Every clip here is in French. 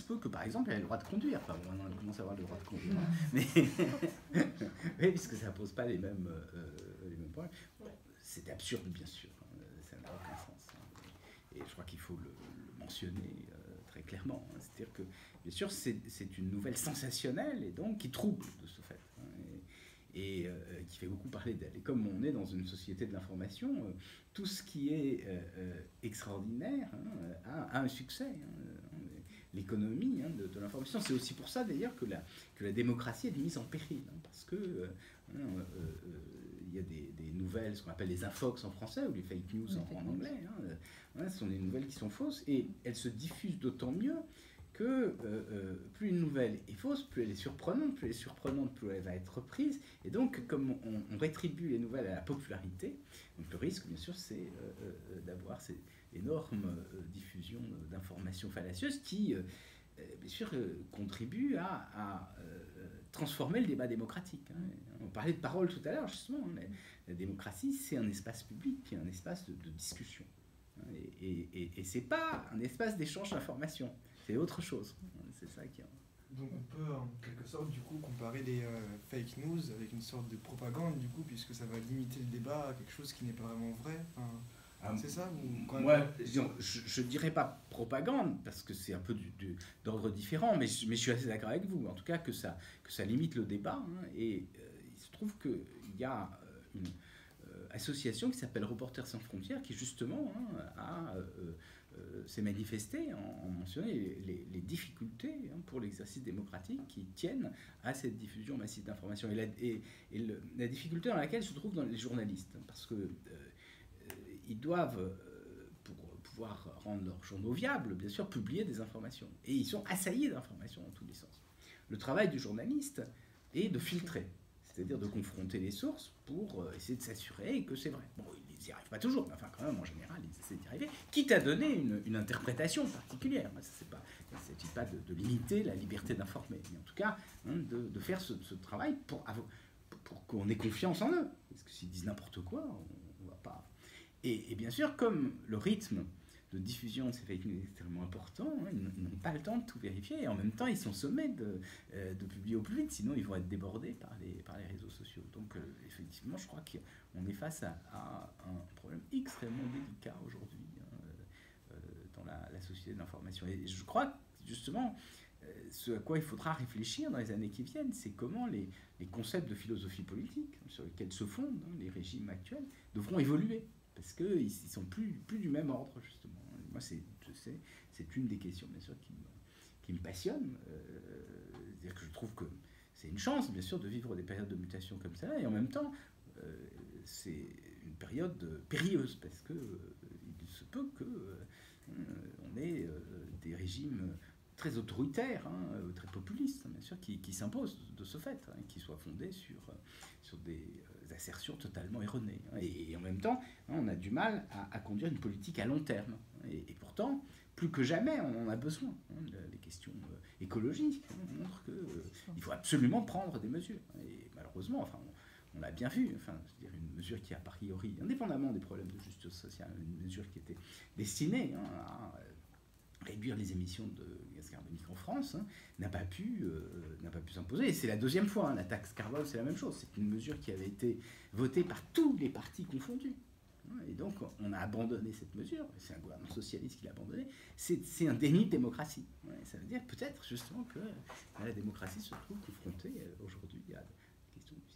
se peut que, par exemple, elle ait le droit de conduire. Enfin, bon, on commence à avoir le droit de conduire. Mais, oui, puisque ça ne pose pas les mêmes problèmes. Bon, c'est absurde, bien sûr. Ça n'a aucun sens. Et je crois qu'il faut le mentionner très clairement. C'est-à-dire que, bien sûr, c'est une nouvelle sensationnelle et donc qui trouble de ce fait. Et qui fait beaucoup parler d'elle. Et comme on est dans une société de l'information, tout ce qui est extraordinaire a un succès. L'économie de l'information, c'est aussi pour ça d'ailleurs que la démocratie est mise en péril, parce que il y a des nouvelles, ce qu'on appelle les infox en français, ou les fake news en anglais. Ce sont des nouvelles qui sont fausses, et elles se diffusent d'autant mieux que plus une nouvelle est fausse, plus elle est surprenante, plus elle va être reprise. Et donc, comme on rétribue les nouvelles à la popularité, donc le risque, bien sûr, c'est d'avoir cette énorme diffusion d'informations fallacieuses qui, bien sûr, contribuent à transformer le débat démocratique. On parlait de parole tout à l'heure, justement. La démocratie, c'est un espace public, un espace de discussion. Et c'est pas un espace d'échange d'informations. C'est autre chose. C'est ça qui est... Donc on peut en quelque sorte du coup comparer les fake news avec une sorte de propagande du coup, puisque ça va limiter le débat à quelque chose qui n'est pas vraiment vrai. Enfin, c'est ça ou quand moi, je dirais pas propagande parce que c'est un peu d'ordre différent, mais je suis assez d'accord avec vous. En tout cas que ça limite le débat. Et il se trouve qu'il y a une association qui s'appelle Reporters sans frontières qui justement s'est manifestée en mentionnant les difficultés pour l'exercice démocratique qui tiennent à cette diffusion massive d'informations et la difficulté dans laquelle se trouvent les journalistes, parce que ils doivent, pour pouvoir rendre leurs journaux viables, bien sûr, publier des informations. Et ils sont assaillis d'informations dans tous les sens. Le travail du journaliste est de filtrer, c'est-à-dire de confronter les sources pour essayer de s'assurer que c'est vrai. Bon, ils n'y arrivent pas toujours, mais enfin, quand même, en général, ils essaient d'y arriver, quitte à donner une interprétation particulière. Il ne s'agit pas de limiter la liberté d'informer, mais en tout cas, de faire ce travail pour qu'on ait confiance en eux. Parce que s'ils disent n'importe quoi, on ne va pas... Et bien sûr, comme le rythme de diffusion de ces fake news est extrêmement important, ils n'ont pas le temps de tout vérifier, et en même temps, ils sont sommés de publier au plus vite, sinon ils vont être débordés par les réseaux sociaux. Donc, effectivement, je crois qu'on est face à un problème extrêmement délicat aujourd'hui dans la société de l'information. Et je crois que, justement, ce à quoi il faudra réfléchir dans les années qui viennent, c'est comment les concepts de philosophie politique sur lesquels se fondent les régimes actuels devront évoluer. Parce qu'ils ne sont plus du même ordre, justement. Moi, c'est une des questions, bien sûr, qui me passionne. C'est-à-dire que je trouve que c'est une chance, bien sûr, de vivre des périodes de mutation comme ça, et en même temps, c'est une période périlleuse, parce que il se peut qu'on ait des régimes très autoritaires, très populistes, bien sûr, qui s'imposent de ce fait, qui soient fondés sur des assertions totalement erronées. Et en même temps, on a du mal à conduire une politique à long terme. Et pourtant, plus que jamais, on en a besoin. Les questions écologiques montrent qu'il faut absolument prendre des mesures. Et malheureusement, enfin, on l'a bien vu, enfin, c'est-à-dire une mesure qui, a priori, indépendamment des problèmes de justice sociale, une mesure qui était destinée à réduire les émissions de gaz carbonique en France, n'a pas pu s'imposer. Et c'est la deuxième fois, la taxe carbone, c'est la même chose. C'est une mesure qui avait été votée par tous les partis confondus. Et donc, on a abandonné cette mesure. C'est un gouvernement socialiste qui l'a abandonné. C'est un déni de démocratie. Ça veut dire peut-être, justement, que la démocratie se trouve confrontée aujourd'hui à...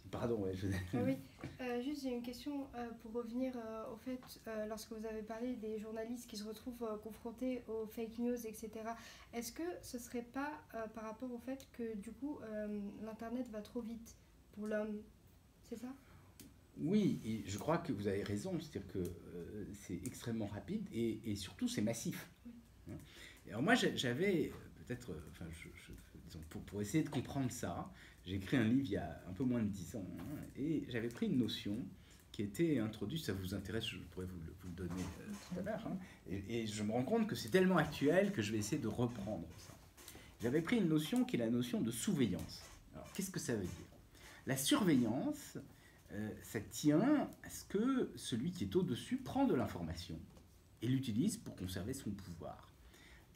Pardon, ouais, Oui, juste j'ai une question pour revenir au fait, lorsque vous avez parlé des journalistes qui se retrouvent confrontés aux fake news, etc. Est-ce que ce ne serait pas par rapport au fait que du coup l'Internet va trop vite pour l'homme? C'est ça? Oui, et je crois que vous avez raison, c'est-à-dire que c'est extrêmement rapide et surtout c'est massif. Oui. Alors moi j'avais peut-être, enfin, disons, pour essayer de comprendre ça, j'ai écrit un livre il y a un peu moins de 10 ans, et j'avais pris une notion qui était introduite, ça vous intéresse, je pourrais vous le donner tout à l'heure, et je me rends compte que c'est tellement actuel que je vais essayer de reprendre ça. J'avais pris une notion qui est la notion de surveillance. Alors qu'est-ce que ça veut dire? La surveillance, ça tient à ce que celui qui est au-dessus prend de l'information et l'utilise pour conserver son pouvoir.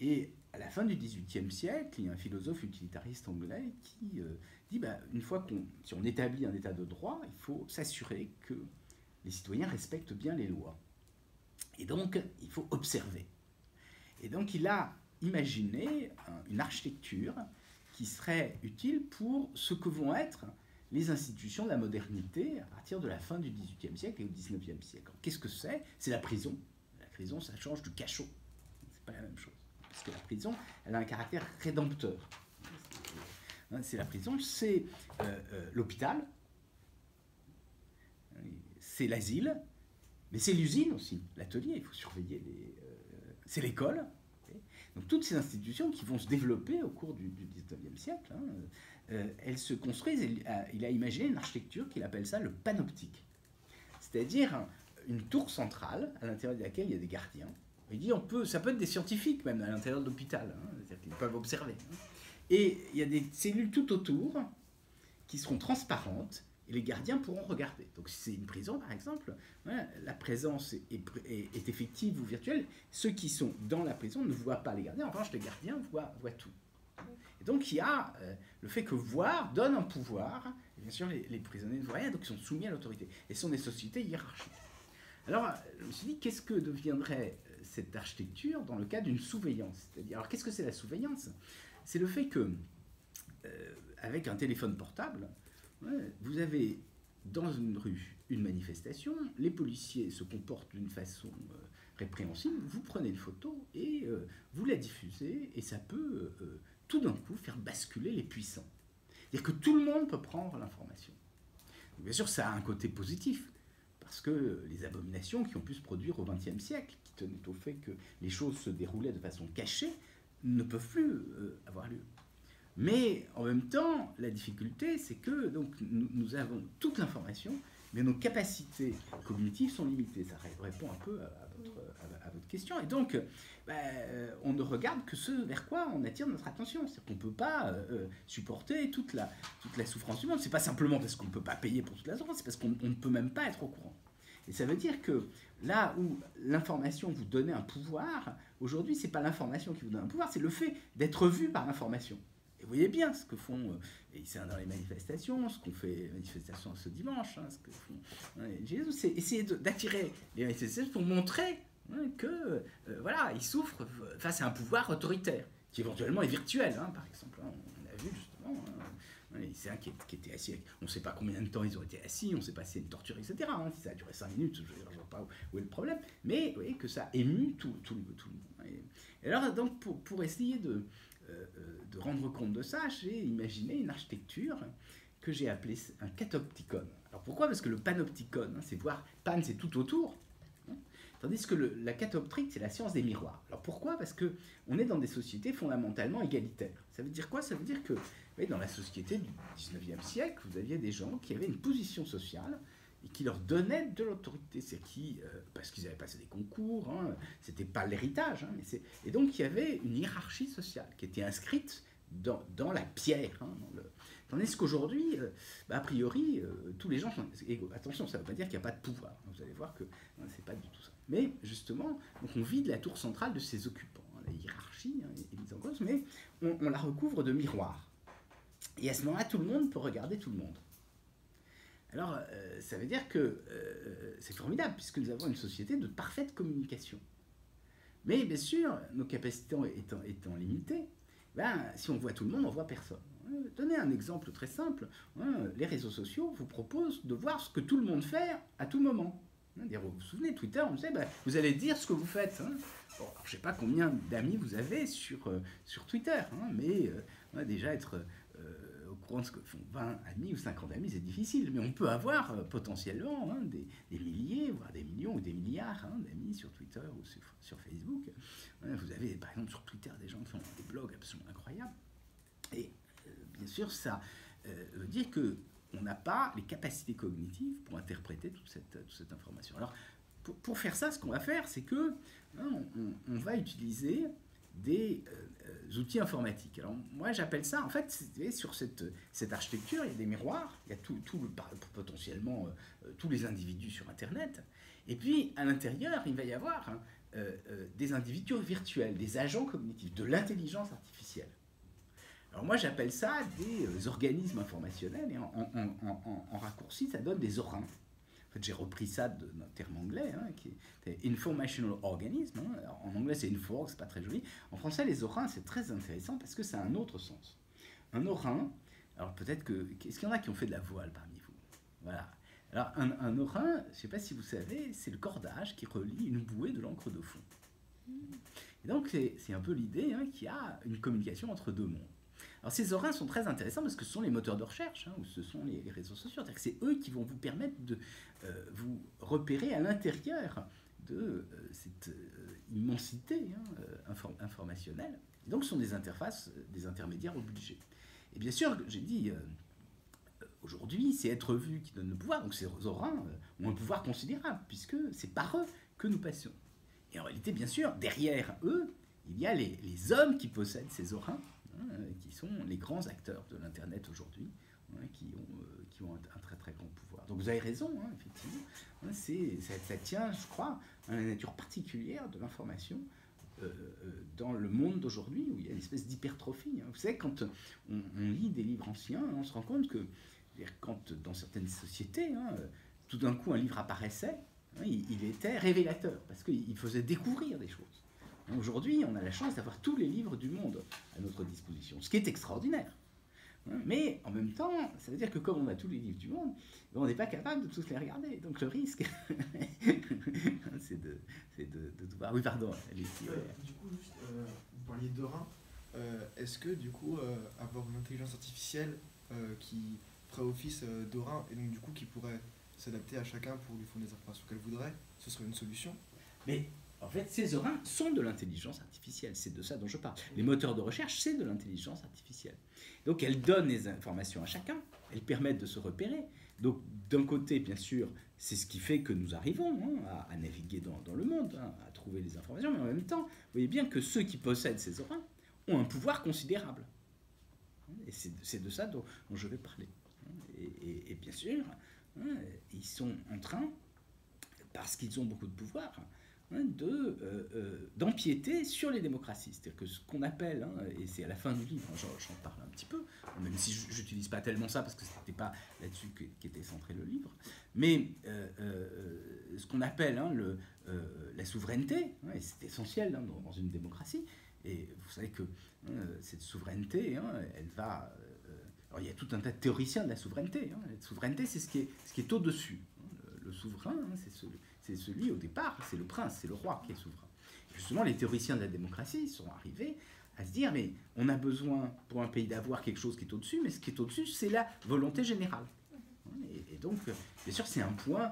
Et à la fin du XVIIIe siècle, il y a un philosophe utilitariste anglais qui dit une fois si on établit un état de droit, il faut s'assurer que les citoyens respectent bien les lois. Et donc, il faut observer. Et donc, il a imaginé une architecture qui serait utile pour ce que vont être les institutions de la modernité à partir de la fin du XVIIIe siècle et au XIXe siècle. Qu'est-ce que c'est? C'est la prison. La prison, ça change du cachot. C'est pas la même chose. Parce que la prison, elle a un caractère rédempteur. C'est la prison, c'est l'hôpital, c'est l'asile, mais c'est l'usine aussi, l'atelier, il faut surveiller c'est l'école. Donc toutes ces institutions qui vont se développer au cours du XIXe siècle, elles se construisent. Il a imaginé une architecture qu'il appelle ça le panoptique, c'est-à-dire une tour centrale à l'intérieur de laquelle il y a des gardiens. Il dit ça peut être des scientifiques même à l'intérieur de l'hôpital, c'est-à-dire qu'ils peuvent observer. Et il y a des cellules tout autour qui seront transparentes et les gardiens pourront regarder. Donc si c'est une prison par exemple, la présence est effective ou virtuelle. Ceux qui sont dans la prison ne voient pas les gardiens, en revanche les gardiens voient tout. Et donc il y a le fait que voir donne un pouvoir, et bien sûr les prisonniers ne voient rien, donc ils sont soumis à l'autorité. Et ce sont des sociétés hiérarchiques. Alors je me suis dit, qu'est-ce que deviendrait cette architecture dans le cas d'une surveillance? C'est-à-dire, alors qu'est-ce que c'est la surveillance? C'est le fait que, avec un téléphone portable, vous avez dans une rue une manifestation, les policiers se comportent d'une façon répréhensible, vous prenez une photo et vous la diffusez, et ça peut tout d'un coup faire basculer les puissants. C'est-à-dire que tout le monde peut prendre l'information. Bien sûr, ça a un côté positif, parce que les abominations qui ont pu se produire au XXe siècle, qui tenaient au fait que les choses se déroulaient de façon cachée, ne peuvent plus avoir lieu. Mais en même temps, la difficulté, c'est que donc, nous avons toute l'information, mais nos capacités cognitives sont limitées. Ça répond un peu à votre question. Et donc, on ne regarde que ce vers quoi on attire notre attention. C'est-à-dire qu'on ne peut pas supporter toute la souffrance du monde. Ce n'est pas simplement parce qu'on ne peut pas payer pour toute la souffrance, c'est parce qu'on ne peut même pas être au courant. Et ça veut dire que là où l'information vous donnait un pouvoir, aujourd'hui, ce n'est pas l'information qui vous donne un pouvoir, c'est le fait d'être vu par l'information. Et vous voyez bien ce que font, et c'est dans les manifestations, ce qu'on fait les manifestations ce dimanche, ce que font Jésus, c'est essayer d'attirer les manifestations pour montrer que voilà, ils souffrent face à un pouvoir autoritaire, qui éventuellement est virtuel, par exemple. On a vu justement c'est un qui était assis, on ne sait pas combien de temps ils ont été assis, on ne sait pas si c'est une torture, etc. Si ça a duré 5 minutes, je ne vois pas où est le problème, mais vous voyez que ça émue tout le monde. Et alors, donc, pour essayer de rendre compte de ça, j'ai imaginé une architecture que j'ai appelée un catopticon. Alors pourquoi? Parce que le panopticon, c'est voir, pan c'est tout autour, tandis que la catoptrique, c'est la science des miroirs. Alors pourquoi? Parce qu'on est dans des sociétés fondamentalement égalitaires. Ça veut dire quoi? Ça veut dire que dans la société du 19e siècle, vous aviez des gens qui avaient une position sociale et qui leur donnaient de l'autorité. C'est parce qu'ils avaient passé des concours, c'était pas l'héritage, et donc il y avait une hiérarchie sociale qui était inscrite dans la pierre. Tandis qu'aujourd'hui, a priori, tous les gens sont égaux. Attention, ça ne veut pas dire qu'il n'y a pas de pouvoir. Vous allez voir que c'est pas du tout ça. Mais justement, donc on vide la tour centrale de ses occupants. La hiérarchie est mise en cause, mais on la recouvre de miroirs. Et à ce moment-là, tout le monde peut regarder tout le monde. Alors, ça veut dire que c'est formidable, puisque nous avons une société de parfaite communication. Mais bien sûr, nos capacités étant limitées, si on voit tout le monde, on ne voit personne. Donnez un exemple très simple. Les réseaux sociaux vous proposent de voir ce que tout le monde fait à tout moment. Vous vous souvenez, Twitter, on disait, vous allez dire ce que vous faites. Bon, alors, je ne sais pas combien d'amis vous avez sur Twitter, mais déjà être au courant de ce que font 20 amis ou 50 amis, c'est difficile. Mais on peut avoir potentiellement des milliers, voire des millions ou des milliards d'amis sur Twitter ou sur Facebook. Vous avez, par exemple, sur Twitter, des gens qui font des blogs absolument incroyables. Et bien sûr, ça veut dire qu'on n'a pas les capacités cognitives pour interpréter toute cette information. Alors, pour faire ça, ce qu'on va faire, c'est que on va utiliser des outils informatiques. Alors moi j'appelle ça, en fait, sur cette architecture, il y a des miroirs, il y a potentiellement tous les individus sur Internet, et puis à l'intérieur il va y avoir des individus virtuels, des agents cognitifs, de l'intelligence artificielle. Alors moi j'appelle ça des organismes informationnels, et en raccourci ça donne des orins. En fait j'ai repris ça d'un terme anglais, qui est informational organism. Alors, en anglais c'est info, c'est pas très joli. En français les orins c'est très intéressant parce que ça a un autre sens. Un orin, alors peut-être que... Est-ce qu'il y en a qui ont fait de la voile parmi vous? Voilà. Alors un orin, je ne sais pas si vous savez, c'est le cordage qui relie une bouée de l'encre de fond. Et donc c'est un peu l'idée qu'il y a une communication entre deux mondes. Alors ces orins sont très intéressants parce que ce sont les moteurs de recherche, ou ce sont les réseaux sociaux. C'est-à-dire que c'est eux qui vont vous permettre de vous repérer à l'intérieur de cette immensité informationnelle. Et donc ce sont des interfaces, des intermédiaires obligés. Et bien sûr, j'ai dit, aujourd'hui, c'est être vu qui donne le pouvoir. Donc ces orins ont un pouvoir considérable puisque c'est par eux que nous passons. Et en réalité, bien sûr, derrière eux, il y a les hommes qui possèdent ces orins, qui sont les grands acteurs de l'Internet aujourd'hui, qui ont un très très grand pouvoir. Donc vous avez raison, effectivement, ça tient, je crois, à la nature particulière de l'information dans le monde d'aujourd'hui, où il y a une espèce d'hypertrophie. Vous savez, quand on lit des livres anciens, on se rend compte que quand dans certaines sociétés, tout d'un coup un livre apparaissait, il était révélateur, parce qu'il faisait découvrir des choses. Aujourd'hui, on a la chance d'avoir tous les livres du monde à notre disposition, ce qui est extraordinaire. Mais en même temps, ça veut dire que comme on a tous les livres du monde, on n'est pas capable de tous les regarder. Donc le risque, c'est de devoir... Oui, pardon. Du coup, juste, vous parliez d'Orin. Est-ce que, du coup, avoir une intelligence artificielle qui ferait office d'Orin, et donc du coup qui pourrait s'adapter à chacun pour lui fournir les informations qu'elle voudrait, ce serait une solution? Mais en fait, ces orins sont de l'intelligence artificielle, c'est de ça dont je parle. Les moteurs de recherche, c'est de l'intelligence artificielle. Donc elles donnent les informations à chacun, elles permettent de se repérer. Donc d'un côté, bien sûr, c'est ce qui fait que nous arrivons à naviguer dans le monde, à trouver les informations, mais en même temps, vous voyez bien que ceux qui possèdent ces orins ont un pouvoir considérable. Et c'est de ça dont je vais parler. Et bien sûr, ils sont en train, parce qu'ils ont beaucoup de pouvoir, d'empiéter sur les démocraties. C'est-à-dire que ce qu'on appelle, et c'est à la fin du livre, j'en parle un petit peu, même si je n'utilise pas tellement ça, parce que ce n'était pas là-dessus qu'était centré le livre, mais ce qu'on appelle la souveraineté, et c'est essentiel dans une démocratie, et vous savez que cette souveraineté, elle va... alors il y a tout un tas de théoriciens de la souveraineté. La souveraineté, c'est ce qui est au-dessus. Le souverain, c'est celui au départ, c'est le prince, c'est le roi qui est souverain. Et justement, les théoriciens de la démocratie sont arrivés à se dire, mais on a besoin pour un pays d'avoir quelque chose qui est au-dessus, mais ce qui est au-dessus, c'est la volonté générale. Et donc, bien sûr, c'est un point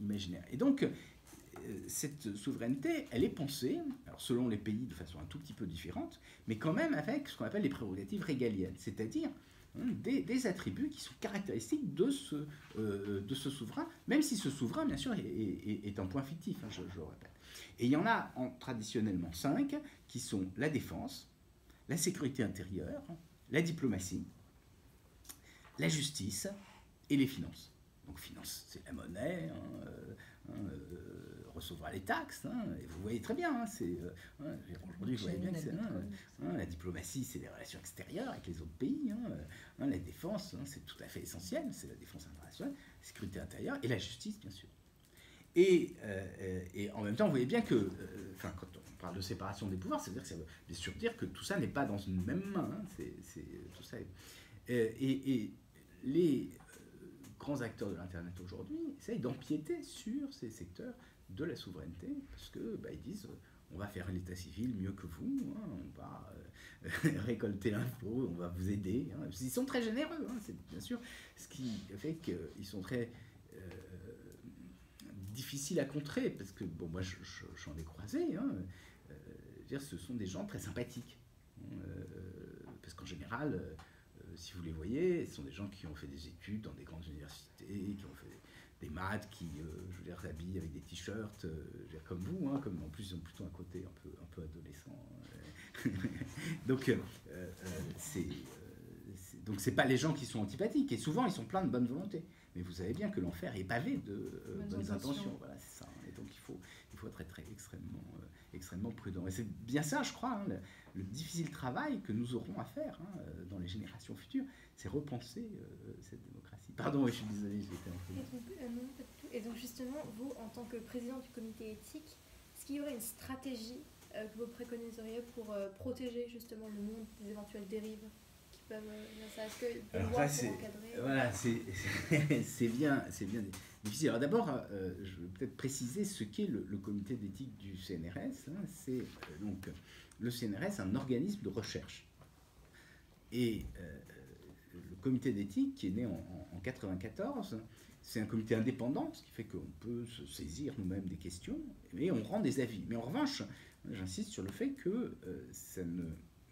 imaginaire. Et donc, cette souveraineté, elle est pensée, alors selon les pays de façon un tout petit peu différente, mais quand même avec ce qu'on appelle les prérogatives régaliennes, c'est-à-dire des attributs qui sont caractéristiques de ce souverain, même si ce souverain, bien sûr, est un point fictif, je le répète. Et il y en a traditionnellement 5, qui sont la défense, la sécurité intérieure, la diplomatie, la justice et les finances. Donc finance, c'est la monnaie, recevoir les taxes, et vous voyez très bien, aujourd'hui vous voyez bien que c'est la diplomatie, c'est les relations extérieures avec les autres pays, la défense, c'est tout à fait essentiel, c'est la défense internationale, la sécurité intérieure et la justice bien sûr. Et en même temps, vous voyez bien que, quand on parle de séparation des pouvoirs, ça veut dire que ça veut bien sûr dire que tout ça n'est pas dans une même main, tout ça. Et les grands acteurs de l'Internet aujourd'hui essayent d'empiéter sur ces secteurs de la souveraineté, parce que ils disent on va faire l'état civil mieux que vous, on va récolter l'info, on va vous aider. Ils sont très généreux, c'est bien sûr ce qui fait qu'ils sont très difficiles à contrer, parce que moi j'en ai croisé, ce sont des gens très sympathiques, parce qu'en général, si vous les voyez, ce sont des gens qui ont fait des études dans des grandes universités, qui ont fait des maths, qui, s'habillent avec des t-shirts, comme vous, comme en plus ils ont plutôt un côté un peu adolescent. Donc, donc c'est pas les gens qui sont antipathiques, et souvent ils sont pleins de bonne volonté. Mais vous savez bien que l'enfer est pavé de bonnes intentions. Voilà, c'est ça. Et donc, il faut être extrêmement prudent. Et c'est bien ça, je crois, hein, le difficile travail que nous aurons à faire dans les générations futures, c'est repenser cette démocratie. Pardon, je suis désolé, j'ai été un peu... Non, pas du tout. Et donc justement, vous, en tant que président du comité éthique, est-ce qu'il y aurait une stratégie que vous préconiseriez pour protéger justement le monde des éventuelles dérives qui peuvent venir ça? Est-ce que des lois pour encadrer Voilà, c'est bien difficile. Alors d'abord, je vais peut-être préciser ce qu'est le comité d'éthique du CNRS. Hein. C'est donc le CNRS, un organisme de recherche. Et le comité d'éthique, qui est né en 1994, c'est un comité indépendant, ce qui fait qu'on peut se saisir nous-mêmes des questions, et on rend des avis. Mais en revanche, j'insiste sur le fait que ça ne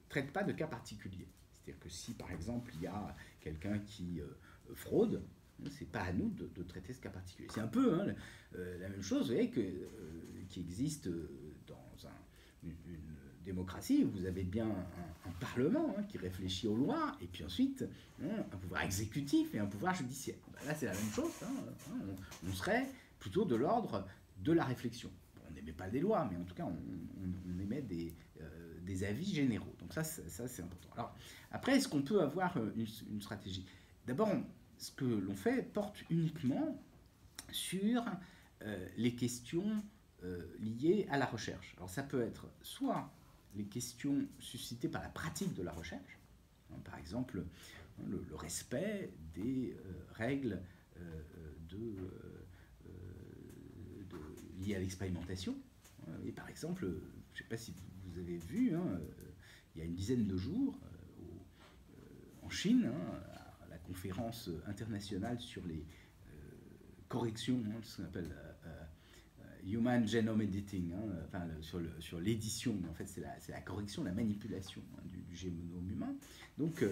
traite pas de cas particuliers. C'est-à-dire que si, par exemple, il y a quelqu'un qui fraude, c'est pas à nous de traiter ce cas particulier. C'est un peu la même chose, vous voyez, qui existe dans une démocratie. Vous avez bien un parlement qui réfléchit aux lois, et puis ensuite un pouvoir exécutif et un pouvoir judiciaire. Là, c'est la même chose. On serait plutôt de l'ordre de la réflexion. On n'émet pas des lois, mais en tout cas, on émet des avis généraux. Donc ça c'est important. Alors, après, est-ce qu'on peut avoir une stratégie? D'abord, ce que l'on fait porte uniquement sur les questions liées à la recherche. Alors ça peut être soit les questions suscitées par la pratique de la recherche, par exemple le respect des règles liées à l'expérimentation. Et par exemple, je ne sais pas si vous avez vu, il y a une dizaine de jours, en Chine, à la conférence internationale sur les corrections, ce qu'on appelle Human Genome Editing, sur l'édition, mais en fait c'est la correction, la manipulation du génome humain. Donc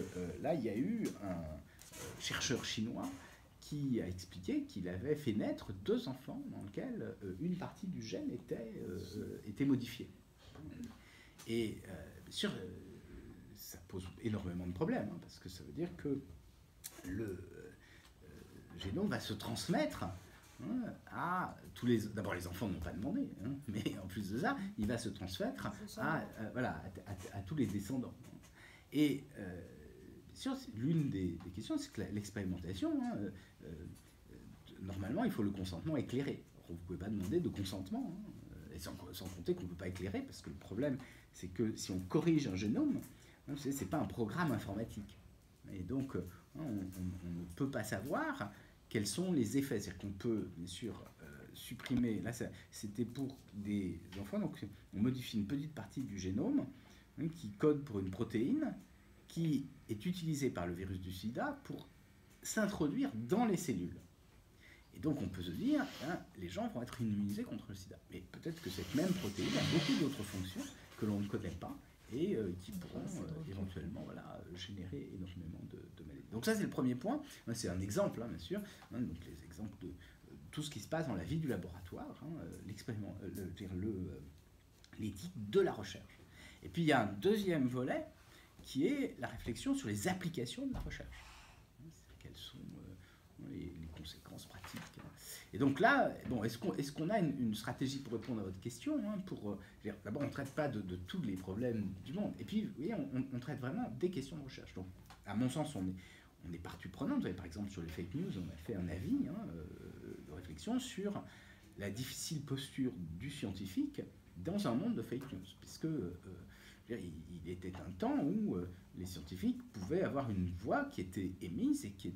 là, il y a eu un chercheur chinois qui a expliqué qu'il avait fait naître 2 enfants dans lesquels une partie du gène était modifiée. Et bien sûr, ça pose énormément de problèmes, parce que ça veut dire que le génome va se transmettre à tous les... D'abord, les enfants n'ont pas demandé, mais en plus de ça, il va se transmettre à tous les descendants. Et bien sûr, l'une des questions, c'est que l'expérimentation, normalement, il faut le consentement éclairé. Alors, vous ne pouvez pas demander de consentement, et sans compter qu'on ne peut pas éclairer, parce que le problème, c'est que si on corrige un génome, ce n'est pas un programme informatique. Et donc, on ne peut pas savoir quels sont les effets. C'est-à-dire qu'on peut, bien sûr, supprimer... Là, c'était pour des enfants, donc on modifie une petite partie du génome qui code pour une protéine qui est utilisée par le virus du sida pour s'introduire dans les cellules. Et donc, on peut se dire, les gens vont être immunisés contre le sida. Mais peut-être que cette même protéine a beaucoup d'autres fonctions que l'on ne connaît pas et qui pourront éventuellement générer énormément de maladies. Donc ça, c'est le premier point. C'est un exemple, bien sûr. Donc les exemples de tout ce qui se passe dans la vie du laboratoire, l'éthique de la recherche. Et puis, il y a un deuxième volet qui est la réflexion sur les applications de la recherche. Quelles sont les conséquences pratiques. Et donc là, est-ce qu'on a une stratégie pour répondre à votre question, d'abord, on ne traite pas de tous les problèmes du monde. Et puis, vous voyez, on traite vraiment des questions de recherche. Donc, à mon sens, on est partie prenante. Vous voyez, par exemple, sur les fake news, on a fait un avis de réflexion sur la difficile posture du scientifique dans un monde de fake news. Puisque il était un temps où les scientifiques pouvaient avoir une voix qui était émise et qui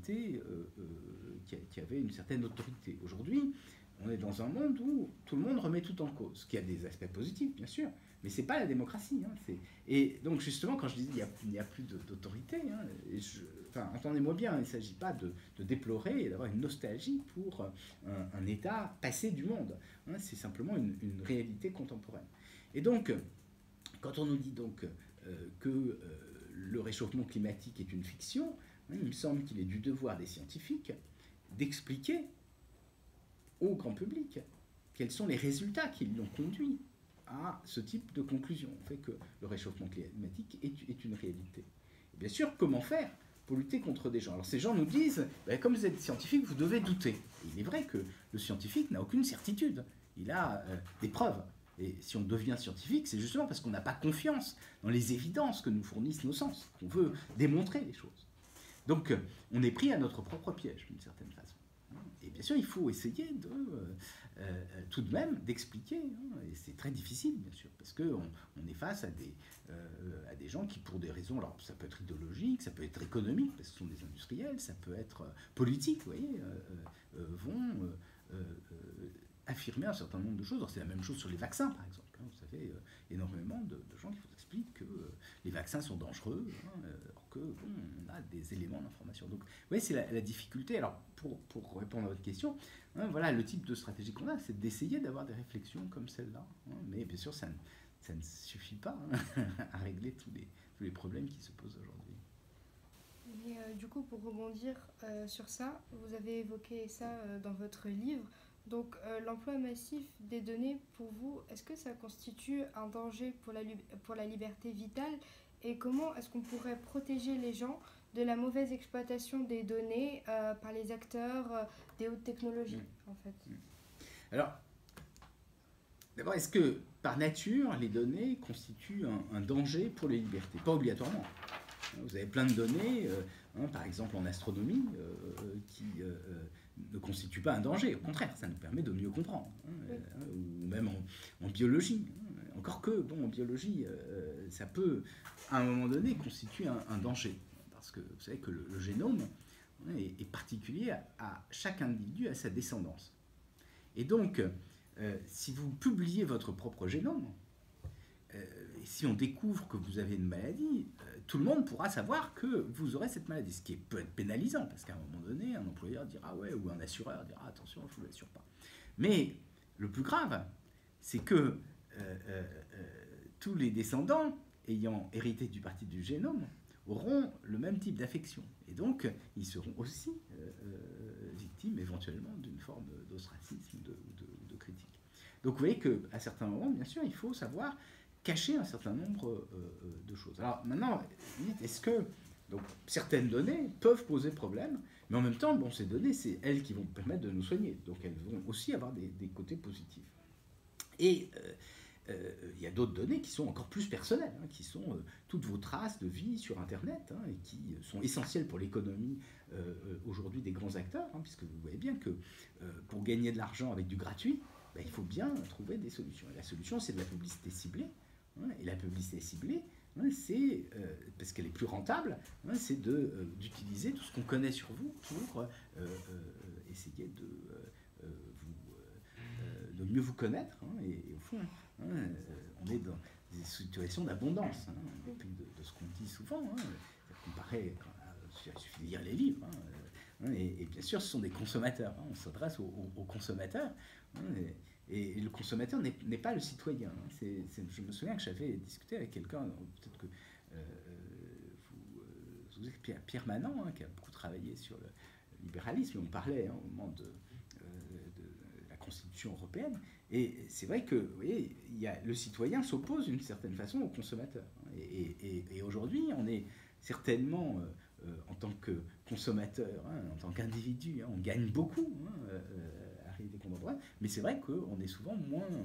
avait une certaine autorité. Aujourd'hui, on est dans un monde où tout le monde remet tout en cause, ce qui a des aspects positifs, bien sûr, mais c'est pas la démocratie. Et donc, justement, quand je dis qu'il n'y a plus d'autorité, entendez-moi bien, il ne s'agit pas de déplorer et d'avoir une nostalgie pour un état passé du monde. C'est simplement une réalité contemporaine. Et donc, quand on nous dit donc que le réchauffement climatique est une fiction, il me semble qu'il est du devoir des scientifiques d'expliquer au grand public quels sont les résultats qui l'ont conduit à ce type de conclusion. On fait que le réchauffement climatique est une réalité. Et bien sûr, comment faire pour lutter contre des gens? Alors ces gens nous disent, comme vous êtes scientifique, vous devez douter. Et il est vrai que le scientifique n'a aucune certitude. il a des preuves. Et si on devient scientifique, c'est justement parce qu'on n'a pas confiance dans les évidences que nous fournissent nos sens, qu'on veut démontrer les choses. Donc, on est pris à notre propre piège, d'une certaine façon. Et bien sûr, il faut essayer tout de même d'expliquer, et c'est très difficile, bien sûr, parce qu'on est face à des gens qui, pour des raisons, alors ça peut être idéologique, ça peut être économique, parce que ce sont des industriels, ça peut être politique, vous voyez, vont affirmer un certain nombre de choses. Alors, c'est la même chose sur les vaccins, par exemple. Vous savez, énormément de gens qui vous expliquent que les vaccins sont dangereux, alors que bon, on a des éléments d'information. Donc, vous voyez, c'est la difficulté. Alors, pour répondre à votre question, voilà, le type de stratégie qu'on a, c'est d'essayer d'avoir des réflexions comme celle-là. Mais bien sûr, ça ne suffit pas à régler tous les problèmes qui se posent aujourd'hui. Mais du coup, pour rebondir sur ça, vous avez évoqué ça dans votre livre. Donc, l'emploi massif des données, pour vous, est-ce que ça constitue un danger pour la liberté vitale? Et comment est-ce qu'on pourrait protéger les gens de la mauvaise exploitation des données par les acteurs des hautes technologies, en fait? Alors, d'abord, est-ce que, par nature, les données constituent un danger pour les libertés? Pas obligatoirement. Vous avez plein de données, par exemple en astronomie, qui ne constituent pas un danger. Au contraire, ça nous permet de mieux comprendre. Ou même en biologie. Encore que, bon, en biologie, ça peut, à un moment donné, constituer un danger. Parce que vous savez que le génome est particulier à chaque individu, à sa descendance. Et donc, si vous publiez votre propre génome, et si on découvre que vous avez une maladie, tout le monde pourra savoir que vous aurez cette maladie, ce qui peut être pénalisant, parce qu'à un moment donné, un employeur dira ouais, ou un assureur dira attention, je ne vous l'assure pas. Mais le plus grave, c'est que tous les descendants ayant hérité du parti du génome auront le même type d'affection. Et donc, ils seront aussi victimes éventuellement d'une forme d'ostracisme, de critique. Donc vous voyez qu'à certains moments, bien sûr, il faut savoir cacher un certain nombre de choses. Alors maintenant, est-ce que donc, certaines données peuvent poser problème, mais en même temps, bon, ces données, c'est elles qui vont permettre de nous soigner. Donc elles vont aussi avoir des côtés positifs. Et il y a d'autres données qui sont encore plus personnelles, qui sont toutes vos traces de vie sur Internet, et qui sont essentielles pour l'économie aujourd'hui des grands acteurs, puisque vous voyez bien que pour gagner de l'argent avec du gratuit, il faut bien trouver des solutions. Et la solution, c'est de la publicité ciblée. Et la publicité ciblée, c'est, parce qu'elle est plus rentable, c'est d'utiliser tout ce qu'on connaît sur vous pour essayer de mieux vous connaître. Et au fond, on est dans des situations d'abondance. Et puis de ce qu'on dit souvent, comparé, il suffit de lire les livres. Et bien sûr, ce sont des consommateurs. On s'adresse aux consommateurs. Et le consommateur n'est pas le citoyen. Je me souviens que j'avais discuté avec quelqu'un, peut-être que vous êtes Pierre Manant, qui a beaucoup travaillé sur le libéralisme. On parlait au moment de la Constitution européenne. Et c'est vrai que, vous voyez, le citoyen s'oppose d'une certaine façon au consommateur. Et aujourd'hui, on est certainement, en tant que consommateur, en tant qu'individu, on gagne beaucoup. Mais c'est vrai qu'on est souvent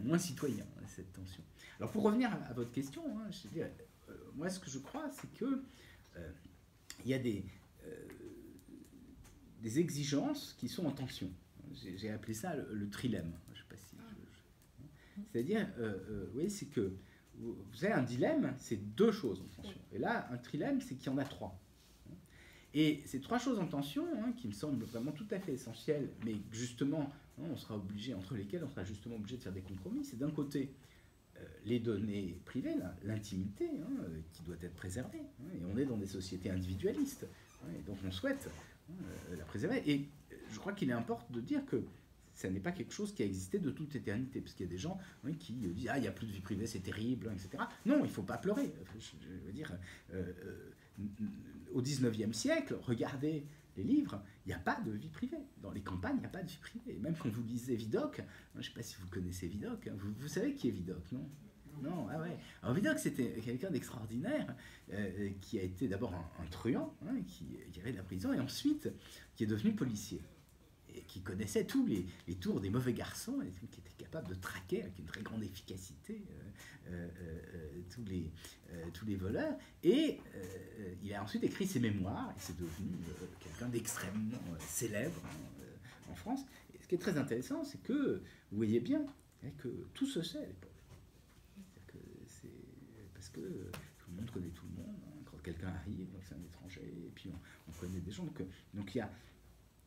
moins citoyen à cette tension. Alors pour revenir à votre question, je veux dire, moi ce que je crois, c'est que il y a des exigences qui sont en tension. J'ai appelé ça le trilemme. Je sais pas si c'est-à-dire, vous voyez, c'est que vous avez un dilemme, c'est deux choses en tension. Et là, un trilemme, c'est qu'il y en a trois. Et ces trois choses en tension, qui me semblent vraiment tout à fait essentielles, mais justement, on sera obligé, entre lesquelles on sera justement obligé de faire des compromis, c'est d'un côté les données privées, l'intimité, qui doit être préservée. Et on est dans des sociétés individualistes, et donc on souhaite la préserver. Et je crois qu'il est important de dire que ça n'est pas quelque chose qui a existé de toute éternité, parce qu'il y a des gens qui disent « Ah, il n'y a plus de vie privée, c'est terrible, etc. » Non, il ne faut pas pleurer. Je veux dire, au XIXe siècle, regardez les livres, il n'y a pas de vie privée. Dans les campagnes, il n'y a pas de vie privée. Même quand vous lisez Vidocq, je ne sais pas si vous connaissez Vidocq, vous savez qui est Vidocq, non ? Non, ah ouais. Alors Vidocq, c'était quelqu'un d'extraordinaire, qui a été d'abord un truand, qui avait de la prison, et ensuite qui est devenu policier. et qui connaissait tous les tours des mauvais garçons, et qui était capable de traquer avec une très grande efficacité tous les voleurs. Et il a ensuite écrit ses mémoires, et c'est devenu quelqu'un d'extrêmement célèbre en France. Et ce qui est très intéressant, c'est que vous voyez bien que tout se sait à l'époque. Parce que tout le monde connaît tout le monde. Hein. Quand quelqu'un arrive, c'est un étranger, et puis on connaît des gens. Donc il y a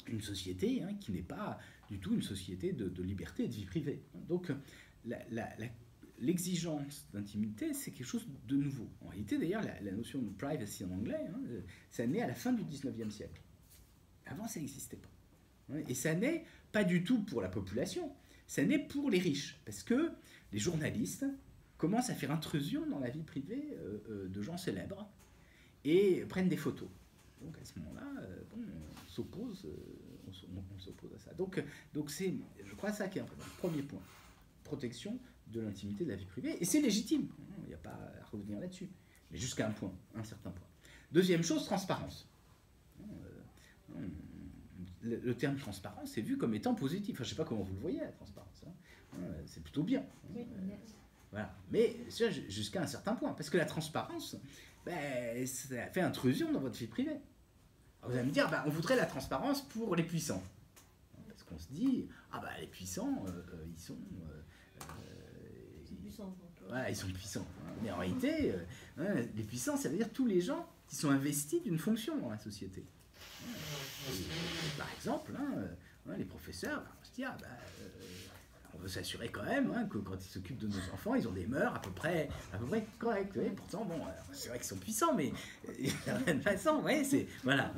une société qui n'est pas du tout une société de liberté et de vie privée. Donc l'exigence d'intimité, c'est quelque chose de nouveau. En réalité, d'ailleurs, la notion de privacy en anglais, ça naît à la fin du 19e siècle. Avant, ça n'existait pas. Et ça naît pas du tout pour la population, ça naît pour les riches. Parce que les journalistes commencent à faire intrusion dans la vie privée de gens célèbres et prennent des photos. Donc à ce moment-là, on s'oppose à ça. Donc c'est, je crois, ça qui est le premier point. Protection de l'intimité de la vie privée. Et c'est légitime. Il n'y a pas à revenir là-dessus. Mais jusqu'à un certain point. Deuxième chose, transparence. Le terme transparence est vu comme étant positif. Enfin, je ne sais pas comment vous le voyez, la transparence. C'est plutôt bien. Voilà. Mais jusqu'à un certain point. Parce que la transparence, ça fait intrusion dans votre vie privée. Alors vous allez me dire, on voudrait la transparence pour les puissants. Parce qu'on se dit, les puissants, ils sont... ils sont puissants. Mais en réalité, les puissants, ça veut dire tous les gens qui sont investis d'une fonction dans la société. Et par exemple, les professeurs, on se dit, on veut s'assurer quand même que quand ils s'occupent de nos enfants, ils ont des mœurs à peu près correctes. Et pourtant, c'est vrai qu'ils sont puissants, mais d'une certaine façon, voilà.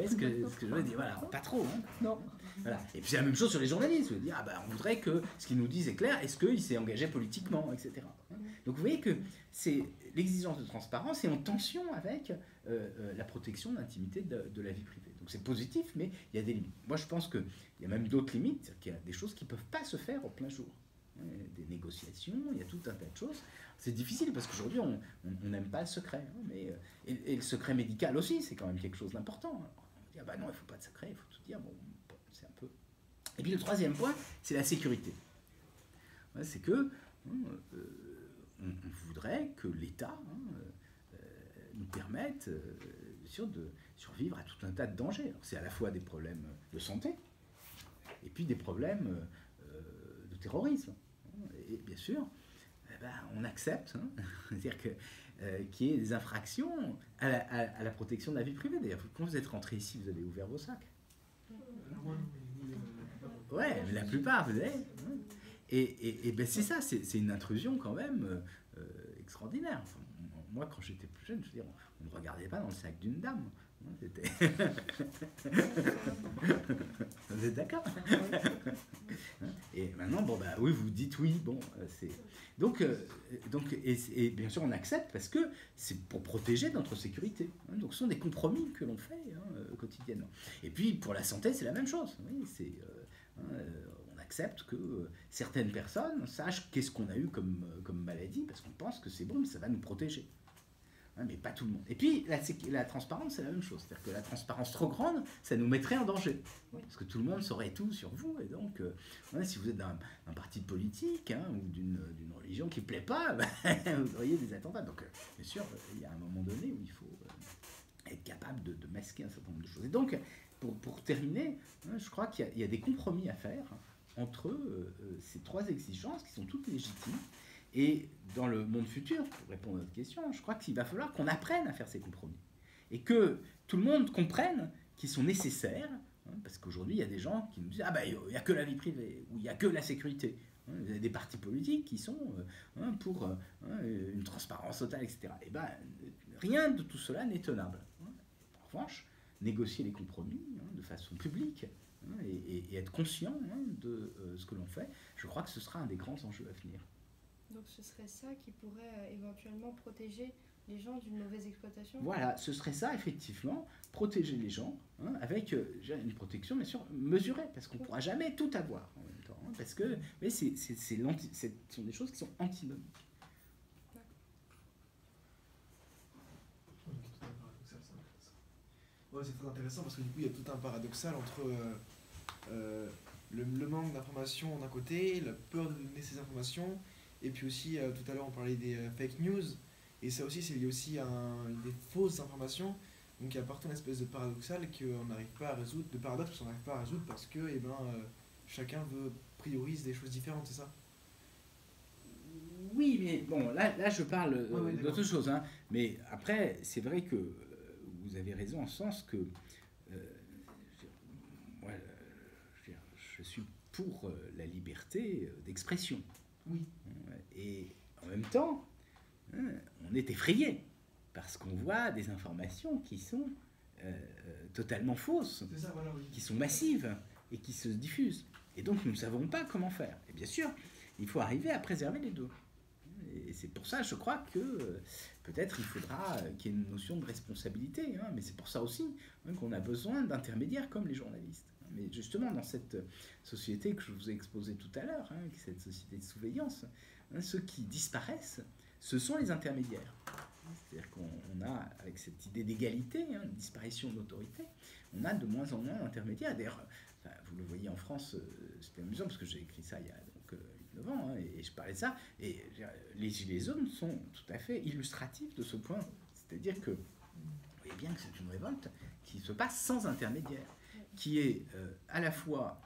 Ce que je veux dire, voilà, pas trop. Non. Voilà. Et puis c'est la même chose sur les journalistes. On veut dire, on voudrait que ce qu'ils nous disent est clair, est-ce qu'il s'est engagé politiquement, etc. Donc vous voyez que c'est l'exigence de transparence est en tension avec la protection de l'intimité de la vie privée. Donc c'est positif, mais il y a des limites. Moi je pense qu'il y a même d'autres limites, qu'il y a des choses qui ne peuvent pas se faire au plein jour. Des négociations, il y a tout un tas de choses. C'est difficile parce qu'aujourd'hui on n'aime pas le secret. Mais, et le secret médical aussi, c'est quand même quelque chose d'important. On dit, non, il ne faut pas de secret, il faut tout dire. C'est un peu... Et puis le troisième point, c'est la sécurité. C'est que on voudrait que l'État nous permette de survivre à tout un tas de dangers. C'est à la fois des problèmes de santé et puis des problèmes de terrorisme. Et bien sûr, on accepte c'est-à-dire qu'il y ait des infractions à la protection de la vie privée. D'ailleurs, quand vous êtes rentré ici, vous avez ouvert vos sacs. Ouais, mais la plupart, vous avez. Et c'est ça, c'est une intrusion quand même extraordinaire. Enfin, moi, quand j'étais plus jeune, je veux dire, on ne regardait pas dans le sac d'une dame. Vous êtes d'accord? Et maintenant, oui, vous dites oui. C'est donc et bien sûr, on accepte parce que c'est pour protéger notre sécurité. Donc, ce sont des compromis que l'on fait quotidiennement. Et puis, pour la santé, c'est la même chose. Oui, on accepte que certaines personnes sachent qu'est-ce qu'on a eu comme maladie parce qu'on pense que c'est bon, mais ça va nous protéger. Mais pas tout le monde. Et puis, la transparence, c'est la même chose. C'est-à-dire que la transparence trop grande, ça nous mettrait en danger. Parce que tout le monde saurait tout sur vous. Et donc, si vous êtes d'un parti politique ou d'une religion qui ne plaît pas, vous auriez des attentats. Donc, bien sûr, il y a un moment donné où il faut être capable de masquer un certain nombre de choses. Et donc, pour terminer, je crois qu'il y a des compromis à faire entre ces trois exigences qui sont toutes légitimes. Et dans le monde futur, pour répondre à votre question, je crois qu'il va falloir qu'on apprenne à faire ces compromis. Et que tout le monde comprenne qu'ils sont nécessaires, parce qu'aujourd'hui, il y a des gens qui nous disent « Ah il n'y a que la vie privée » ou « Il n'y a que la sécurité ». Vous avez des partis politiques qui sont pour une transparence totale, etc. Et rien de tout cela n'est tenable. En revanche, négocier les compromis de façon publique et être conscient de ce que l'on fait, je crois que ce sera un des grands enjeux à venir. Donc ce serait ça qui pourrait éventuellement protéger les gens d'une mauvaise exploitation? Voilà, ce serait ça, effectivement, protéger les gens, avec une protection, bien sûr, mesurée, parce qu'on ne pourra jamais tout avoir en même temps, parce que ce sont des choses qui sont antinomiques. Ouais, c'est très intéressant, parce que du coup, il y a tout un paradoxal entre le manque d'informations d'un côté, la peur de donner ces informations, et puis aussi tout à l'heure on parlait des fake news, et ça aussi c'est lié aussi à des fausses informations. Donc il y a partout une espèce de paradoxal qu'on n'arrive pas à résoudre, de paradoxe qu'on n'arrive pas à résoudre parce que chacun priorise des choses différentes, c'est ça? Oui, mais bon, là je parle Ouais, d'accord. d'autre chose. Hein. Mais après, c'est vrai que vous avez raison en ce sens que moi, je suis pour la liberté d'expression. Oui, Et en même temps, hein, on est effrayé parce qu'on voit des informations qui sont totalement fausses, c'est ça, voilà, oui. qui sont massives et qui se diffusent. Et donc nous ne savons pas comment faire. Et bien sûr, il faut arriver à préserver les deux. Et c'est pour ça, je crois que peut-être il faudra qu'il y ait une notion de responsabilité. Hein, mais c'est pour ça aussi hein, qu'on a besoin d'intermédiaires comme les journalistes. Mais justement, dans cette société que je vous ai exposée tout à l'heure, hein, cette société de surveillance, hein, ceux qui disparaissent, ce sont les intermédiaires. C'est-à-dire qu'on a, avec cette idée d'égalité, hein, de disparition de l'autorité, on a de moins en moins d'intermédiaires. D'ailleurs, enfin, vous le voyez en France, c'était amusant parce que j'ai écrit ça il y a donc, 9 ans, hein, et je parlais de ça, et les Gilets jaunes sont tout à fait illustratifs de ce point. C'est-à-dire que, vous voyez bien que c'est une révolte qui se passe sans intermédiaire, qui est à la fois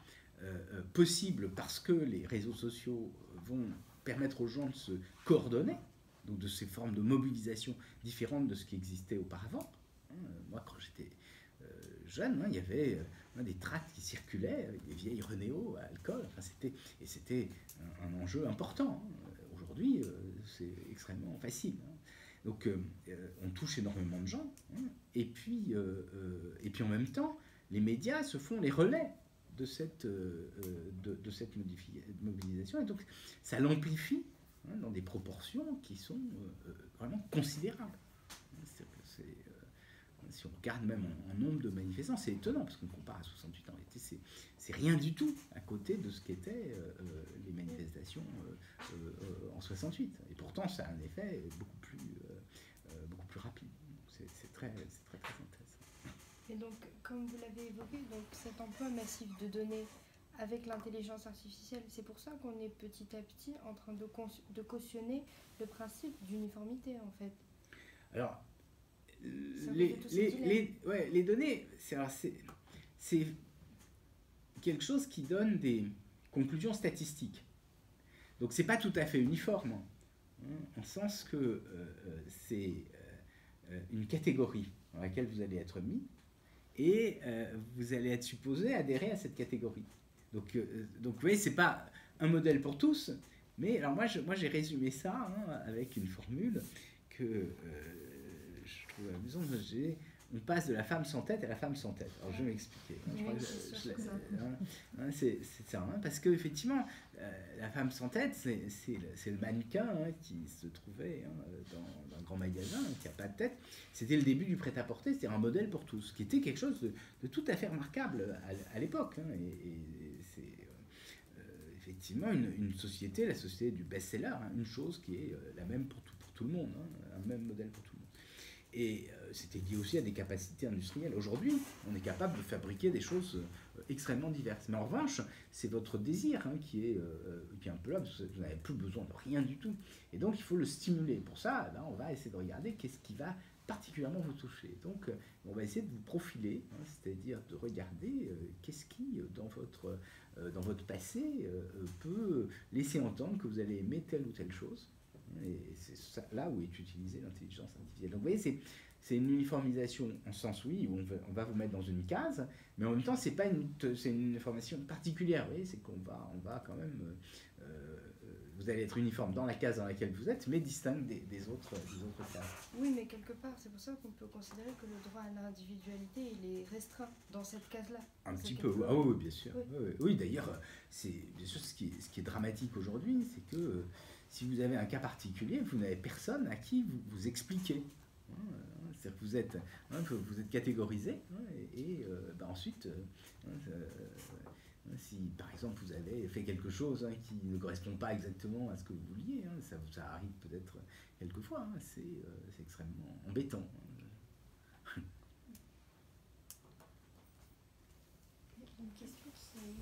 possible parce que les réseaux sociaux vont permettre aux gens de se coordonner, donc de ces formes de mobilisation différentes de ce qui existait auparavant. Moi, quand j'étais jeune, il y avait des tracts qui circulaient avec des vieilles Renéo à alcool. Enfin, c'était un enjeu important. Aujourd'hui, c'est extrêmement facile. Donc, on touche énormément de gens. Et puis en même temps, les médias se font les relais de cette mobilisation. Et donc, ça l'amplifie dans des proportions qui sont vraiment considérables. Si on regarde même en nombre de manifestants, c'est étonnant parce qu'on compare à 68 ans. En réalité, c'est rien du tout à côté de ce qu'étaient les manifestations en 68. Et pourtant, ça a un effet beaucoup plus rapide. C'est très intéressant. Et donc, comme vous l'avez évoqué, donc cet emploi massif de données avec l'intelligence artificielle, c'est pour ça qu'on est petit à petit en train de cautionner le principe d'uniformité, en fait. Alors, les données, c'est quelque chose qui donne des conclusions statistiques. Donc, c'est pas tout à fait uniforme, en sens que c'est une catégorie dans laquelle vous allez être mis et vous allez être supposé adhérer à cette catégorie. Donc vous voyez, c'est pas un modèle pour tous, mais alors moi j'ai résumé ça avec une formule que je trouve amusante. On passe de la femme sans tête à la femme sans tête. Alors je vais m'expliquer. C'est ça, parce qu'effectivement, la femme sans tête, c'est le mannequin qui se trouvait dans un grand magasin, qui n'a pas de tête. C'était le début du prêt-à-porter, c'était un modèle pour tous, qui était quelque chose de tout à fait remarquable à l'époque. Et c'est effectivement une société, la société du best-seller, une chose qui est la même pour tout le monde, un même modèle pour tout le monde. Et c'était lié aussi à des capacités industrielles. Aujourd'hui, on est capable de fabriquer des choses extrêmement diverses. Mais en revanche, c'est votre désir qui est un peu là, parce que vous n'avez plus besoin de rien du tout. Et donc, il faut le stimuler. Pour ça, on va essayer de regarder qu'est-ce qui va particulièrement vous toucher. Donc, on va essayer de vous profiler, c'est-à-dire de regarder qu'est-ce qui, dans votre passé, peut laisser entendre que vous allez aimer telle ou telle chose. Et c'est là où est utilisée l'intelligence artificielle. Donc vous voyez, c'est une uniformisation en sens oui, où on va vous mettre dans une case, mais en même temps, c'est une uniformisation particulière. Vous voyez, c'est qu'on va quand même... vous allez être uniforme dans la case dans laquelle vous êtes, mais distinct des autres cases. Oui, mais quelque part, c'est pour ça qu'on peut considérer que le droit à l'individualité, il est restreint dans cette case-là. Un petit peu, ah oui, bien sûr. Oui, oui, d'ailleurs, c'est bien sûr ce qui est dramatique aujourd'hui, c'est que si vous avez un cas particulier, vous n'avez personne à qui vous expliquer. C'est-à-dire que vous êtes catégorisé, et ensuite, si par exemple vous avez fait quelque chose qui ne correspond pas exactement à ce que vous vouliez, ça arrive peut-être quelquefois, c'est extrêmement embêtant. Une question, c'est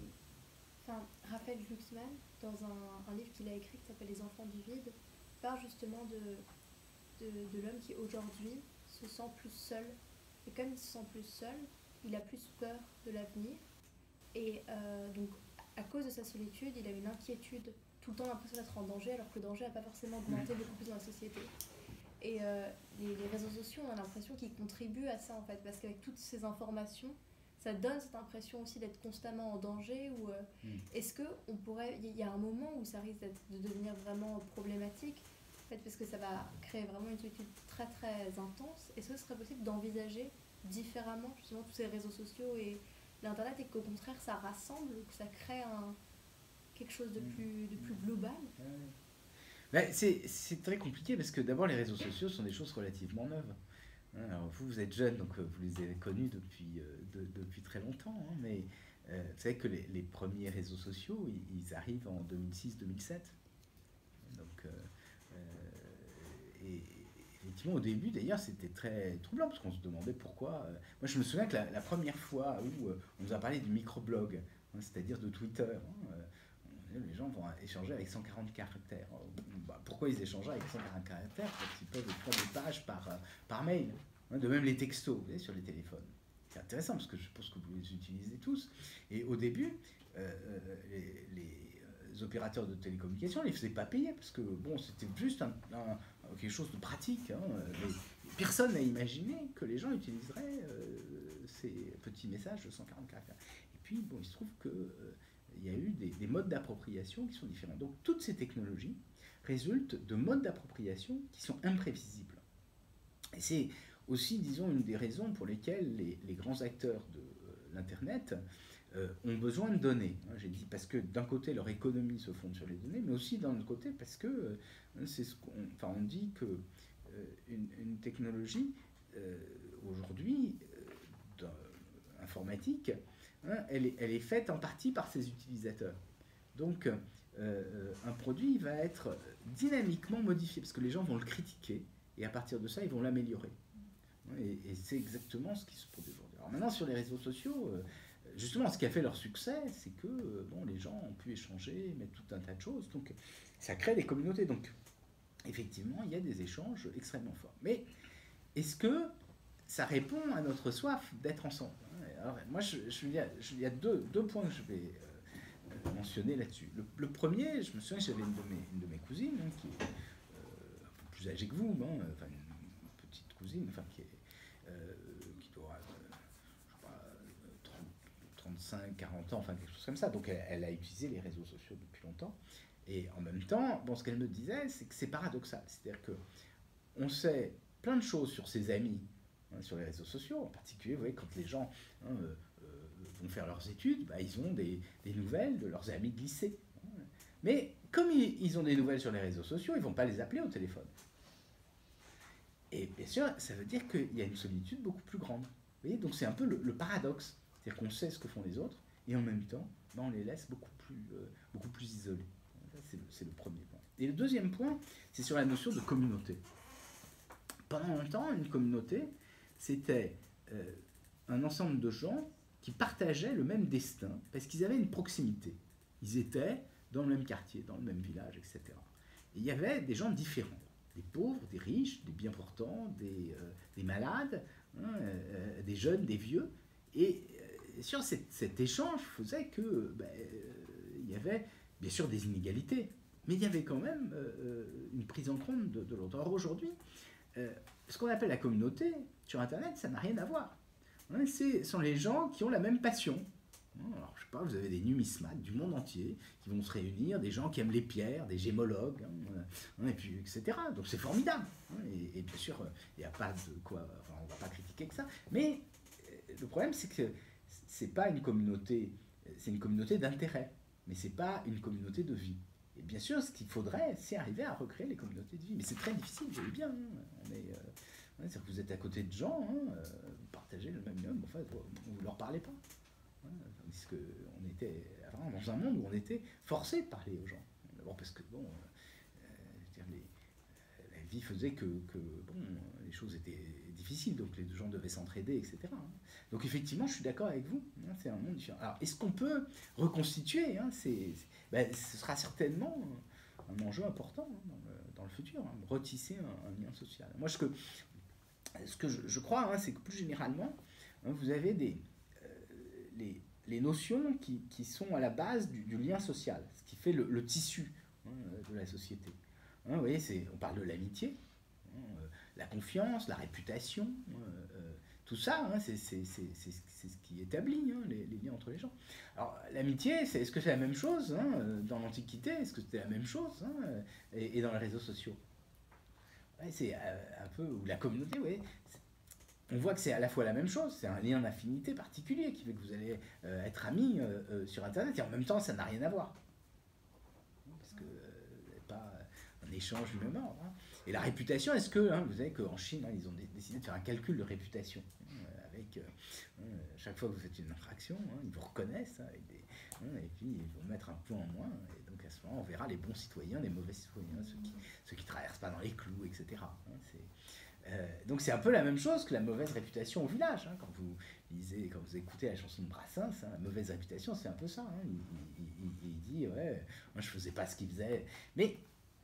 Glucksmann, dans un livre qu'il a écrit qui s'appelle Les enfants du vide, parle justement de l'homme qui aujourd'hui se sent plus seul. Et comme il se sent plus seul, il a plus peur de l'avenir. Et donc, à cause de sa solitude, il a une inquiétude, tout le temps l'impression d'être en danger, alors que le danger n'a pas forcément augmenté beaucoup plus dans la société. Et les réseaux sociaux, on a l'impression qu'ils contribuent à ça, en fait, parce qu'avec toutes ces informations, ça donne cette impression aussi d'être constamment en danger. Ou est-ce qu'on pourrait... Il y a un moment où ça risque de devenir vraiment problématique, en fait, parce que ça va créer vraiment une solitude très très intense. Est-ce que ce serait possible d'envisager différemment justement tous ces réseaux sociaux et l'Internet, et qu'au contraire ça rassemble, ou que ça crée quelque chose de plus global? Ben, c'est très compliqué parce que d'abord les réseaux sociaux sont des choses relativement neuves. Alors vous êtes jeune, donc vous les avez connus depuis très longtemps, hein, mais vous savez que les premiers réseaux sociaux, ils arrivent en 2006-2007. Donc, et effectivement, au début, d'ailleurs, c'était très troublant parce qu'on se demandait pourquoi. Moi, je me souviens que la première fois où on nous a parlé du microblog, hein, c'est-à-dire de Twitter, hein, les gens vont échanger avec 140 caractères. Bah, pourquoi ils échangent avec 140 caractères? Parce qu'ils peuvent écrire des pages par mail. Hein, de même les textos, vous voyez, sur les téléphones. C'est intéressant parce que je pense que vous les utilisez tous. Et au début, les opérateurs de télécommunications ne les faisaient pas payer parce que bon, c'était juste quelque chose de pratique. Hein, mais personne n'a imaginé que les gens utiliseraient ces petits messages de 140 caractères. Et puis, bon, il se trouve que il y a eu des modes d'appropriation qui sont différents. Donc toutes ces technologies résultent de modes d'appropriation qui sont imprévisibles. Et c'est aussi, disons, une des raisons pour lesquelles les grands acteurs de l'Internet ont besoin de données. J'ai dit parce que d'un côté, leur économie se fonde sur les données, mais aussi d'un autre côté parce que on dit que une technologie aujourd'hui informatique, hein, elle est faite en partie par ses utilisateurs. Donc, un produit va être dynamiquement modifié parce que les gens vont le critiquer et à partir de ça, ils vont l'améliorer. Et c'est exactement ce qui se produit aujourd'hui. Alors maintenant, sur les réseaux sociaux, justement, ce qui a fait leur succès, c'est que bon, les gens ont pu échanger, mettre tout un tas de choses. Donc, ça crée des communautés. Donc, effectivement, il y a des échanges extrêmement forts. Mais est-ce que ça répond à notre soif d'être ensemble? Alors, moi, il y a deux points que je vais mentionner là-dessus. Le premier, je me souviens, j'avais une de mes cousines, hein, qui est un peu plus âgée que vous, hein, enfin, une petite cousine, enfin, qui doit, je sais pas, 35, 40 ans, enfin, quelque chose comme ça. Donc, elle a utilisé les réseaux sociaux depuis longtemps. Et en même temps, bon, ce qu'elle me disait, c'est que c'est paradoxal. C'est-à-dire qu'on sait plein de choses sur ses amis, hein, sur les réseaux sociaux. En particulier, vous voyez, quand les gens vont faire leurs études, bah, ils ont des nouvelles de leurs amis de lycée. Mais comme ils ont des nouvelles sur les réseaux sociaux, ils ne vont pas les appeler au téléphone. Et bien sûr, ça veut dire qu'il y a une solitude beaucoup plus grande. Vous voyez, donc c'est un peu le paradoxe. C'est-à-dire qu'on sait ce que font les autres, et en même temps, bah, on les laisse beaucoup plus isolés. C'est le premier point. Et le deuxième point, c'est sur la notion de communauté. Pendant longtemps, une communauté, c'était un ensemble de gens qui partageaient le même destin, parce qu'ils avaient une proximité. Ils étaient dans le même quartier, dans le même village, etc. Et il y avait des gens différents. Des pauvres, des riches, des bien portants, des malades, hein, des jeunes, des vieux. Et sur cet échange faisait que il y avait bien sûr des inégalités, mais il y avait quand même une prise en compte de l'autre. Or aujourd'hui, ce qu'on appelle la communauté sur Internet, ça n'a rien à voir. Hein, ce sont les gens qui ont la même passion. Alors, je sais pas, vous avez des numismates du monde entier qui vont se réunir, des gens qui aiment les pierres, des gémologues, et puis, etc. Donc c'est formidable. Hein, et bien sûr, il n'y a pas de quoi, enfin, on ne va pas critiquer que ça. Mais le problème, c'est que c'est pas une communauté, c'est une communauté d'intérêt, mais c'est pas une communauté de vie. Et bien sûr, ce qu'il faudrait, c'est arriver à recréer les communautés de vie. Mais c'est très difficile, vous voyez bien. Hein, c'est-à-dire que vous êtes à côté de gens, hein, vous partagez le même homme, enfin, vous ne leur parlez pas. Tandis qu'on était avant dans un monde où on était forcé de parler aux gens. D'abord parce que bon, la vie faisait que bon, les choses étaient difficile, donc les gens devaient s'entraider, etc. Donc effectivement, je suis d'accord avec vous, c'est un monde différent. Alors, est-ce qu'on peut reconstituer ce sera certainement un enjeu important dans le futur, retisser un lien social. Moi, ce que je crois, c'est que plus généralement, vous avez les notions qui sont à la base du lien social, ce qui fait le tissu de la société. Vous voyez, on parle de l'amitié, la confiance, la réputation, tout ça, c'est ce qui établit les liens entre les gens. Alors, l'amitié, est-ce que c'est la même chose dans l'Antiquité? Est-ce que c'était la même chose et dans les réseaux sociaux? Ouais, c'est un peu, ou la communauté, oui. On voit que c'est à la fois la même chose, c'est un lien d'affinité particulier qui fait que vous allez être amis sur Internet, et en même temps, ça n'a rien à voir. Parce que vous n'avez pas un échange du même ordre. Et la réputation, est-ce que, vous savez qu'en Chine, ils ont décidé de faire un calcul de réputation, avec chaque fois que vous faites une infraction, ils vous reconnaissent, et puis ils vont mettre un point en moins, et donc à ce moment, on verra les bons citoyens, les mauvais citoyens, ceux qui ne traversent pas dans les clous, etc. Donc c'est un peu la même chose que la mauvaise réputation au village. Quand vous écoutez la chanson de Brassens, la mauvaise réputation, c'est un peu ça. Il dit, ouais, moi je faisais pas ce qu'il faisait. Mais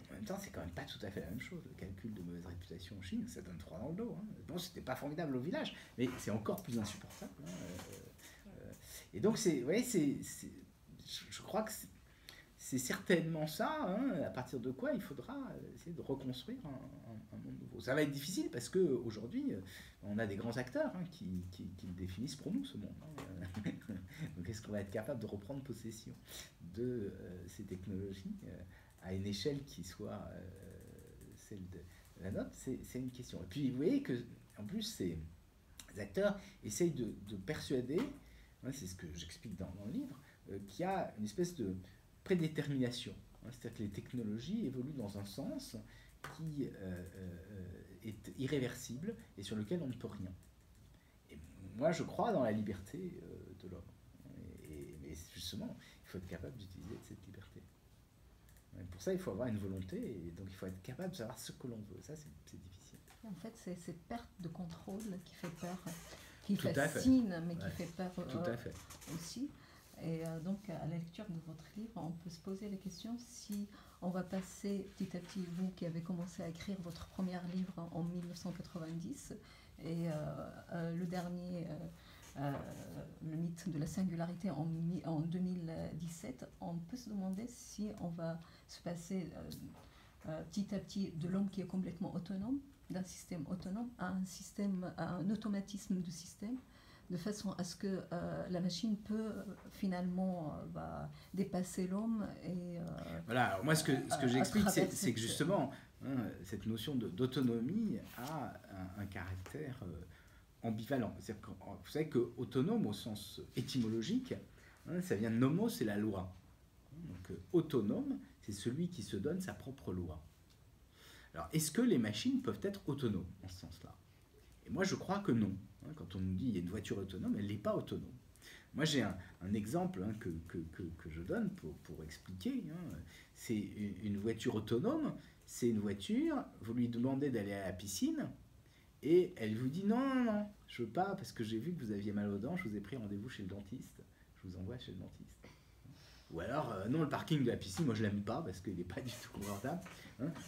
en même temps, c'est quand même pas tout à fait la même chose. Le calcul de mauvaise réputation en Chine, ça donne 3 dans le dos. Bon, c'était pas formidable au village, mais c'est encore plus insupportable. Et donc, je crois que c'est certainement ça, à partir de quoi il faudra essayer de reconstruire un monde nouveau. Ça va être difficile parce qu'aujourd'hui, on a des grands acteurs qui le définissent pour nous, ce monde. Donc est-ce qu'on va être capable de reprendre possession de ces technologies à une échelle qui soit celle de la nôtre? C'est une question. Et puis vous voyez qu'en plus, ces acteurs essayent de persuader, c'est ce que j'explique dans le livre, qu'il y a une espèce de prédétermination. C'est-à-dire que les technologies évoluent dans un sens qui est irréversible et sur lequel on ne peut rien. Et moi, je crois dans la liberté de l'homme. Mais justement, il faut être capable d'utiliser cette liberté. Et pour ça, il faut avoir une volonté, et donc il faut être capable de savoir ce que l'on veut. Ça, c'est difficile. En fait, c'est cette perte de contrôle qui fait peur, qui fascine, mais qui fait peur aussi. Et donc, à la lecture de votre livre, on peut se poser la question si on va passer petit à petit, vous qui avez commencé à écrire votre premier livre en 1990, et le dernier, le mythe de la singularité en 2017, on peut se demander si on va se passer petit à petit de l'homme qui est complètement autonome, d'un système autonome, à un automatisme du système, de façon à ce que la machine peut finalement dépasser l'homme. Et voilà, alors moi ce que j'explique, c'est que justement, cette notion d'autonomie a un caractère ambivalent. C'est-à-dire que, vous savez que autonome au sens étymologique, ça vient de nomos, c'est la loi. Donc autonome, c'est celui qui se donne sa propre loi. Alors est-ce que les machines peuvent être autonomes en ce sens-là? Et moi je crois que non. Quand on nous dit qu'il y a une voiture autonome, elle n'est pas autonome. Moi j'ai un exemple que je donne pour expliquer. C'est une voiture autonome, c'est une voiture, vous lui demandez d'aller à la piscine, et elle vous dit non, je veux pas, parce que j'ai vu que vous aviez mal aux dents, je vous ai pris rendez-vous chez le dentiste, je vous envoie chez le dentiste. Ou alors, non, le parking de la piscine, moi je l'aime pas, parce qu'il n'est pas du tout confortable.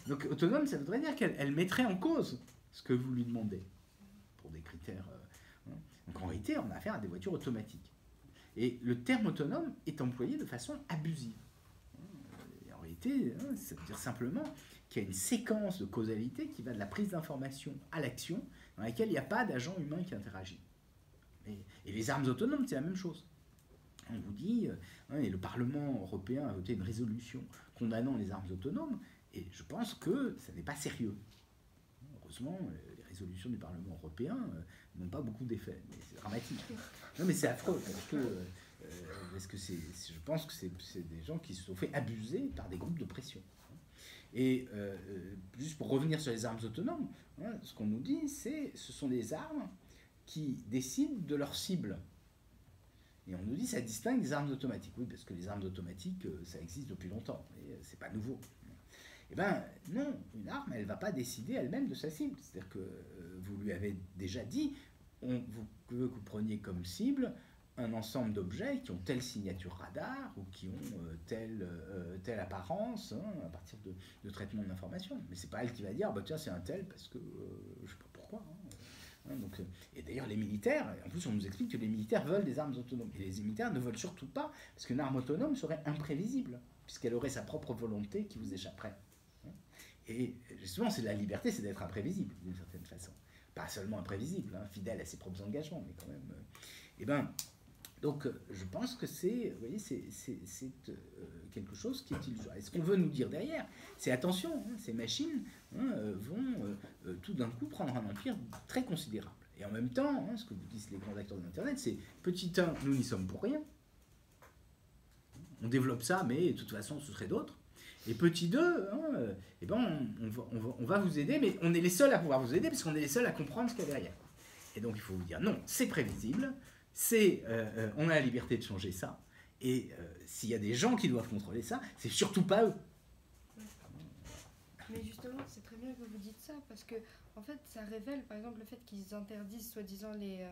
Donc autonome, ça voudrait dire qu'elle mettrait en cause ce que vous lui demandez, pour des critères. Donc en réalité, on a affaire à des voitures automatiques. Et le terme autonome est employé de façon abusive. Et en réalité, ça veut dire simplement qu'il y a une séquence de causalité qui va de la prise d'information à l'action, dans laquelle il n'y a pas d'agent humain qui interagit. Et les armes autonomes, c'est la même chose. On vous dit, et le Parlement européen a voté une résolution condamnant les armes autonomes, et je pense que ça n'est pas sérieux. Heureusement, les résolutions du Parlement européen n'ont pas beaucoup d'effet, mais c'est dramatique. Non, mais c'est affreux, parce que je pense que c'est des gens qui se sont fait abuser par des groupes de pression. Et juste pour revenir sur les armes autonomes, ce qu'on nous dit, ce sont des armes qui décident de leur cible. Et on nous dit que ça distingue des armes automatiques. Oui, parce que les armes automatiques, ça existe depuis longtemps, et c'est pas nouveau. Eh bien, non, une arme, elle ne va pas décider elle-même de sa cible. C'est-à-dire que vous lui avez déjà dit, que vous preniez comme cible un ensemble d'objets qui ont telle signature radar ou qui ont telle apparence à partir de traitement d'information. Mais c'est pas elle qui va dire, bah, tiens, c'est un tel parce que je sais pas pourquoi. Donc, et d'ailleurs, les militaires, en plus, on nous explique que les militaires veulent des armes autonomes. Et les militaires ne veulent surtout pas, parce qu'une arme autonome serait imprévisible, puisqu'elle aurait sa propre volonté qui vous échapperait. Et justement, c'est la liberté, c'est d'être imprévisible, d'une certaine façon. Pas seulement imprévisible, fidèle à ses propres engagements, mais quand même. Eh ben, donc, je pense que c'est, vous voyez, c'est quelque chose qui est illusoire. Et ce qu'on veut nous dire derrière, c'est attention, ces machines vont tout d'un coup prendre un empire très considérable. Et en même temps, ce que vous disent les grands acteurs de l'Internet, c'est petit 1, nous n'y sommes pour rien. On développe ça, mais de toute façon, ce serait d'autres. Et petit 2, eh ben, on va vous aider, mais on est les seuls à pouvoir vous aider, parce qu'on est les seuls à comprendre ce qu'il y a derrière. Et donc, il faut vous dire, non, c'est prévisible. On a la liberté de changer ça. Et s'il y a des gens qui doivent contrôler ça, c'est surtout pas eux. Mais justement, c'est très bien que vous dites ça, parce que en fait, ça révèle, par exemple, le fait qu'ils interdisent soi-disant les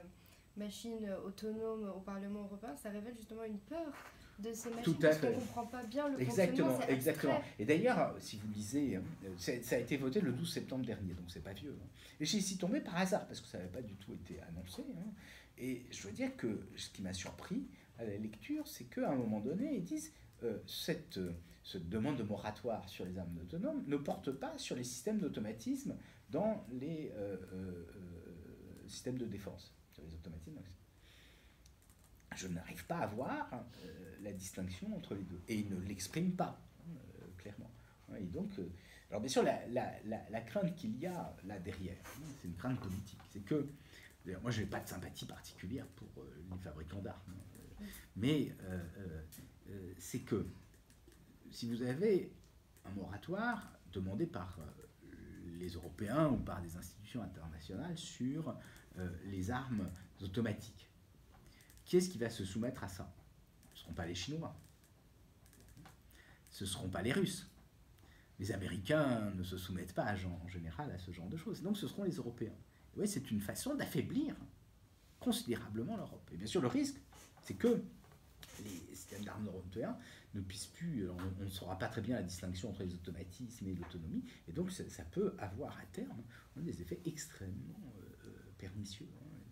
machines autonomes au Parlement européen, ça révèle justement une peur de ces machines, parce qu'on ne comprend pas bien le fonctionnement. Exactement. Et d'ailleurs, si vous lisez, ça a été voté le 12 septembre dernier, donc c'est pas vieux. Et j'y suis tombé par hasard, parce que ça n'avait pas du tout été annoncé. Et je veux dire que ce qui m'a surpris à la lecture, c'est qu'à un moment donné, ils disent cette demande de moratoire sur les armes autonomes ne porte pas sur les systèmes d'automatisme dans les systèmes de défense, sur les automatismes. Je n'arrive pas à voir la distinction entre les deux. Et ils ne l'expriment pas, clairement. Et donc, alors bien sûr, la crainte qu'il y a là derrière, c'est une crainte politique. C'est que, d'ailleurs, moi je n'ai pas de sympathie particulière pour les fabricants d'armes. Mais c'est que si vous avez un moratoire demandé par les Européens ou par des institutions internationales sur les armes automatiques, qui est-ce qui va se soumettre à ça? Ce ne seront pas les Chinois. Ce ne seront pas les Russes. Les Américains ne se soumettent pas en général à ce genre de choses. Donc ce seront les Européens. Oui, c'est une façon d'affaiblir considérablement l'Europe. Et bien sûr, le risque, c'est que les systèmes d'armes européens ne puissent plus... On ne saura pas très bien la distinction entre les automatismes et l'autonomie. Et donc ça peut avoir à terme des effets extrêmement pernicieux.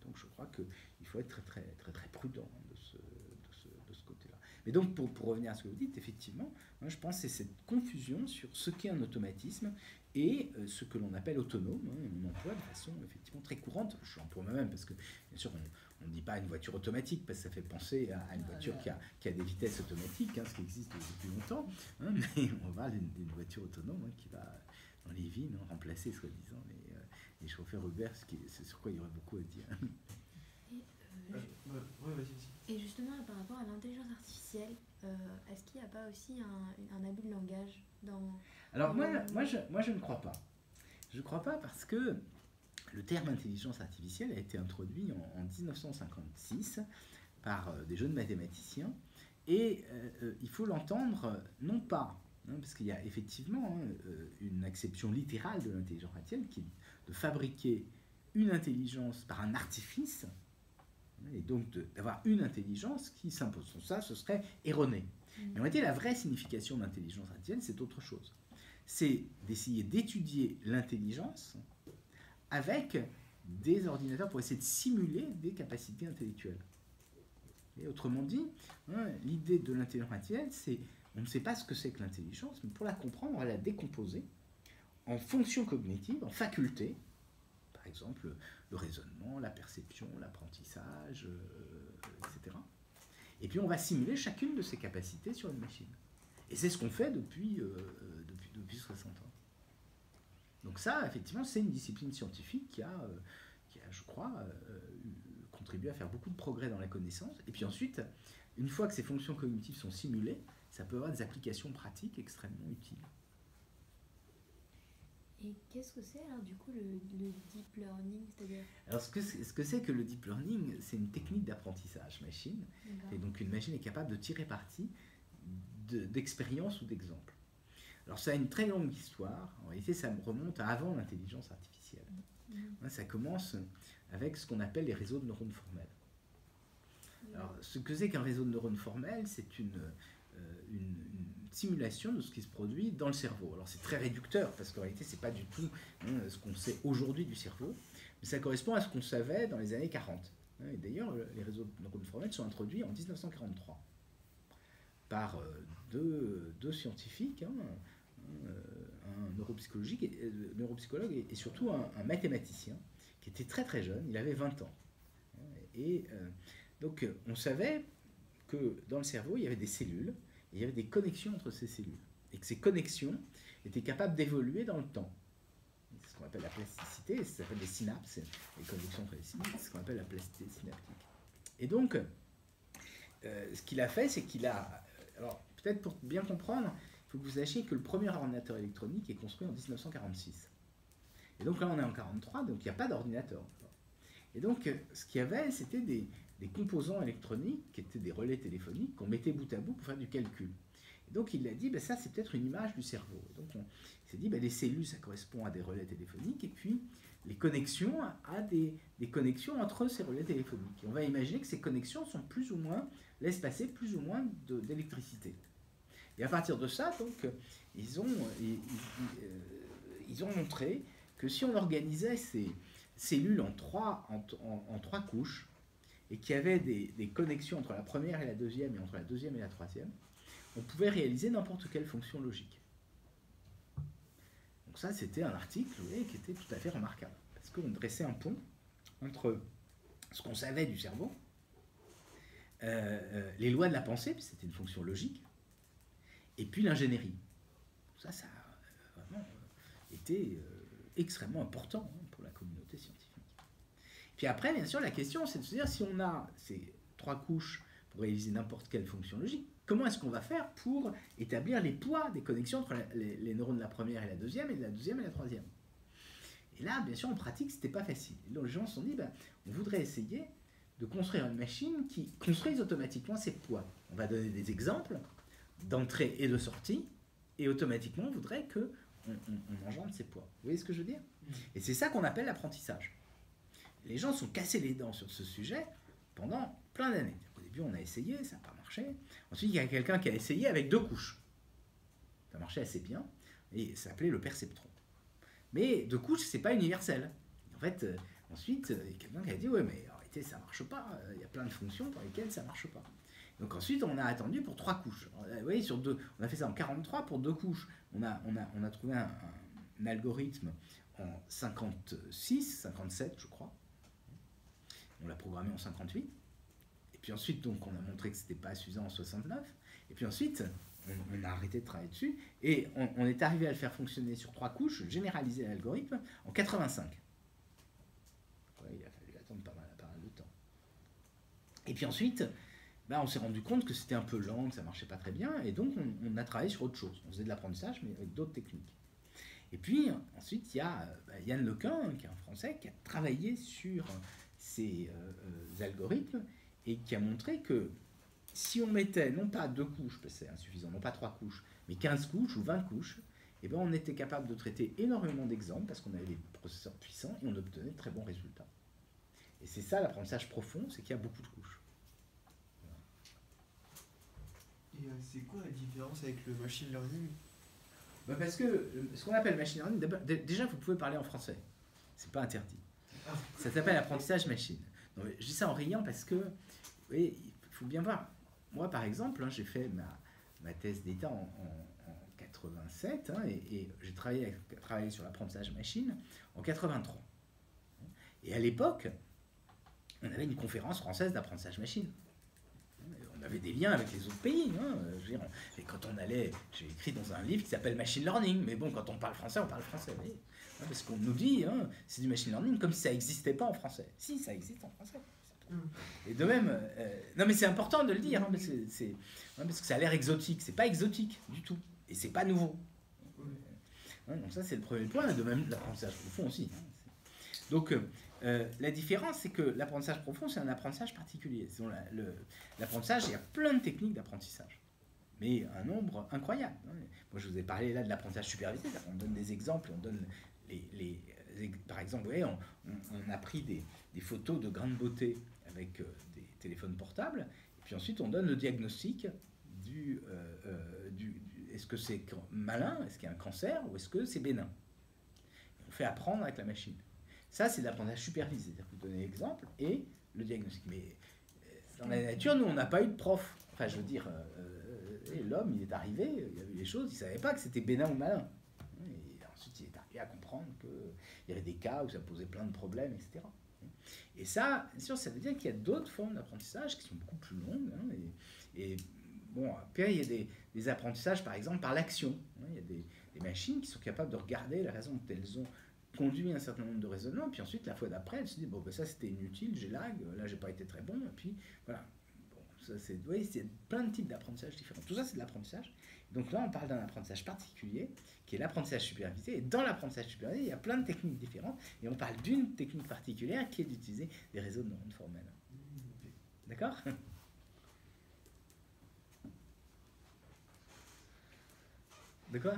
Donc je crois qu'il faut être très, très, très, très prudent de ce côté-là. Mais donc pour revenir à ce que vous dites, effectivement, je pense que c'est cette confusion sur ce qu'est un automatisme et ce que l'on appelle autonome. On emploie de façon effectivement très courante. Je l'emploie moi-même parce que, bien sûr, on ne dit pas une voiture automatique parce que ça fait penser à une voiture qui a des vitesses automatiques, ce qui existe depuis longtemps. Mais on parle d'une voiture autonome qui va dans les villes remplacer soi-disant les chauffeurs Uber, c'est sur quoi il y aurait beaucoup à dire. Et justement, par rapport à l'intelligence artificielle, est-ce qu'il n'y a pas aussi un abus de langage dans... Alors moi, je ne crois pas. Je ne crois pas parce que le terme intelligence artificielle a été introduit en 1956 par des jeunes mathématiciens et il faut l'entendre non pas, parce qu'il y a effectivement une acception littérale de l'intelligence artificielle qui est de fabriquer une intelligence par un artifice et donc d'avoir une intelligence qui s'impose. Ça, ce serait erroné. Mais en réalité, la vraie signification de l'intelligence artificielle, c'est autre chose. C'est d'essayer d'étudier l'intelligence avec des ordinateurs pour essayer de simuler des capacités intellectuelles. Et autrement dit, l'idée de l'intelligence artificielle, c'est on ne sait pas ce que c'est que l'intelligence, mais pour la comprendre, on va la décomposer en fonctions cognitives, en facultés, par exemple le raisonnement, la perception, l'apprentissage, etc. Et puis on va simuler chacune de ces capacités sur une machine. Et c'est ce qu'on fait depuis 60 ans. Donc ça, effectivement, c'est une discipline scientifique qui a je crois, contribué à faire beaucoup de progrès dans la connaissance. Et puis ensuite, une fois que ces fonctions cognitives sont simulées, ça peut avoir des applications pratiques extrêmement utiles. Et qu'est-ce que c'est alors du coup le deep learning, c'est-à-dire? Alors ce que c'est que le deep learning, c'est une technique d'apprentissage machine. Et donc une machine est capable de tirer parti d'expériences ou d'exemples. Alors ça a une très longue histoire. En réalité, ça remonte à avant l'intelligence artificielle. Ça commence avec ce qu'on appelle les réseaux de neurones formels. Alors, ce que c'est qu'un réseau de neurones formels, c'est une simulation de ce qui se produit dans le cerveau. Alors c'est très réducteur, parce qu'en réalité, c'est pas du tout ce qu'on sait aujourd'hui du cerveau, mais ça correspond à ce qu'on savait dans les années 40. Et d'ailleurs, les réseaux de neurones formels sont introduits en 1943 par deux scientifiques, un neuropsychologue et surtout un mathématicien qui était très très jeune, il avait 20 ans. Et donc on savait que dans le cerveau, il y avait des cellules, et il y avait des connexions entre ces cellules, et que ces connexions étaient capables d'évoluer dans le temps. C'est ce qu'on appelle la plasticité, ça s'appelle les synapses, les connexions entre les synapses, c'est ce qu'on appelle la plasticité synaptique. Et donc, ce qu'il a fait, c'est qu'il a... Alors, peut-être pour bien comprendre, il faut que vous sachiez que le premier ordinateur électronique est construit en 1946. Et donc là, on est en 1943, donc il n'y a pas d'ordinateur. Et donc, ce qu'il y avait, c'était des composants électroniques qui étaient des relais téléphoniques qu'on mettait bout à bout pour faire du calcul. Et donc, il a dit, ça, c'est peut-être une image du cerveau. Et donc, il s'est dit, les cellules, ça correspond à des relais téléphoniques, et puis les connexions à des connexions entre ces relais téléphoniques. Et on va imaginer que ces connexions sont plus ou moins, laissent passer plus ou moins d'électricité. Et à partir de ça, donc, ils ont montré que si on organisait ces cellules en trois couches, et qu'il y avait des connexions entre la première et la deuxième, et entre la deuxième et la troisième, on pouvait réaliser n'importe quelle fonction logique. Donc ça, c'était un article, vous voyez, qui était tout à fait remarquable, parce qu'on dressait un pont entre ce qu'on savait du cerveau, les lois de la pensée, puis c'était une fonction logique, et puis l'ingénierie. Ça a vraiment été extrêmement important pour la communauté scientifique. Puis après, bien sûr, la question, c'est de se dire, si on a ces trois couches pour réaliser n'importe quelle fonction logique, comment est-ce qu'on va faire pour établir les poids des connexions entre les neurones de la première et la deuxième, et de la deuxième et la troisième? Et là, bien sûr, en pratique, c'était pas facile. Et donc, les gens se sont dit, on voudrait essayer de construire une machine qui construise automatiquement ces poids. On va donner des exemples d'entrée et de sortie, et automatiquement, on voudrait qu'on engendre ces poids. Vous voyez ce que je veux dire? Et c'est ça qu'on appelle l'apprentissage. Les gens sont cassés les dents sur ce sujet pendant plein d'années. Au début, on a essayé, ça n'a pas marché. Ensuite, il y a quelqu'un qui a essayé avec 2 couches. Ça marchait assez bien, et ça s'appelait le perceptron. Mais 2 couches, c'est pas universel. En fait, ensuite, il y a quelqu'un qui a dit, ouais, mais en réalité, ça marche pas. Il y a plein de fonctions pour lesquelles ça marche pas. Donc ensuite, on a attendu pour 3 couches. Alors, vous voyez, on a fait ça en 43 pour 2 couches. On a trouvé un algorithme en 56, 57, je crois. On l'a programmé en 58. Et puis ensuite, donc, on a montré que ce n'était pas suffisant en 69. Et puis ensuite, on a arrêté de travailler dessus. Et on est arrivé à le faire fonctionner sur 3 couches, généraliser l'algorithme, en 85. Ouais, il a fallu attendre pas mal de temps. Et puis ensuite, on s'est rendu compte que c'était un peu lent, que ça ne marchait pas très bien. Et donc, on a travaillé sur autre chose. On faisait de l'apprentissage, mais avec d'autres techniques. Et puis, ensuite, il y a Yann Lequin, qui est un Français, qui a travaillé sur ces algorithmes et qui a montré que si on mettait non pas 2 couches, parce que c'est insuffisant, non pas 3 couches, mais 15 couches ou 20 couches, on était capable de traiter énormément d'exemples parce qu'on avait des processeurs puissants et on obtenait de très bons résultats. Et c'est ça l'apprentissage profond, c'est qu'il y a beaucoup de couches. Et c'est quoi la différence avec le machine learning? Parce que ce qu'on appelle machine learning, déjà vous pouvez parler en français, c'est pas interdit. Ça s'appelle apprentissage machine. Donc, je dis ça en riant parce que, vous voyez, il faut bien voir. Moi, par exemple, j'ai fait ma thèse d'État en 87 et j'ai travaillé sur l'apprentissage machine en 83. Et à l'époque, on avait une conférence française d'apprentissage machine. On avait des liens avec les autres pays. Et quand on allait, j'ai écrit dans un livre qui s'appelle Machine Learning, mais bon, quand on parle français, on parle français. Vous voyez, parce qu'on nous dit, c'est du machine learning comme si ça n'existait pas en français. Si, ça existe en français. Et de même, non mais c'est important de le dire, parce que ça a l'air exotique. C'est pas exotique du tout, et c'est pas nouveau. Donc ça c'est le premier point. De même, l'apprentissage profond aussi. Donc la différence, c'est que l'apprentissage profond, c'est un apprentissage particulier. L'apprentissage, il y a plein de techniques d'apprentissage. mais un nombre incroyable. Moi, je vous ai parlé là de l'apprentissage supervisé. On donne des exemples, on donne par exemple, vous voyez, on a pris des photos de grande beauté avec des téléphones portables, et puis ensuite on donne le diagnostic est-ce que c'est malin, est-ce qu'il y a un cancer, ou est-ce que c'est bénin. Et on fait apprendre avec la machine. Ça, c'est de l'apprentissage supervisé. C'est-à-dire que vous donnez l'exemple et le diagnostic. Mais dans la nature, nous, on n'a pas eu de prof. Enfin, je veux dire, l'homme, il est arrivé, il a vu les choses, il ne savait pas que c'était bénin ou malin. Et ensuite, il est arrivé à comprendre qu'il y avait des cas où ça posait plein de problèmes, etc. Et ça, bien sûr, ça veut dire qu'il y a d'autres formes d'apprentissage qui sont beaucoup plus longues. Et bon, après, il y a des apprentissages, par exemple, par l'action. Il y a des machines qui sont capables de regarder la raison dont elles ont conduit un certain nombre de raisonnements, puis ensuite, la fois d'après, elles se disent, bon, ben ça, c'était inutile, j'ai lag, là, j'ai pas été très bon, et puis, voilà. Bon, ça, c'est plein de types d'apprentissage différents. Tout ça, c'est de l'apprentissage. Donc là, on parle d'un apprentissage particulier, qui est l'apprentissage supervisé, et dans l'apprentissage supervisé, il y a plein de techniques différentes, et on parle d'une technique particulière, qui est d'utiliser des réseaux de neurones formels. D'accord ? De quoi ?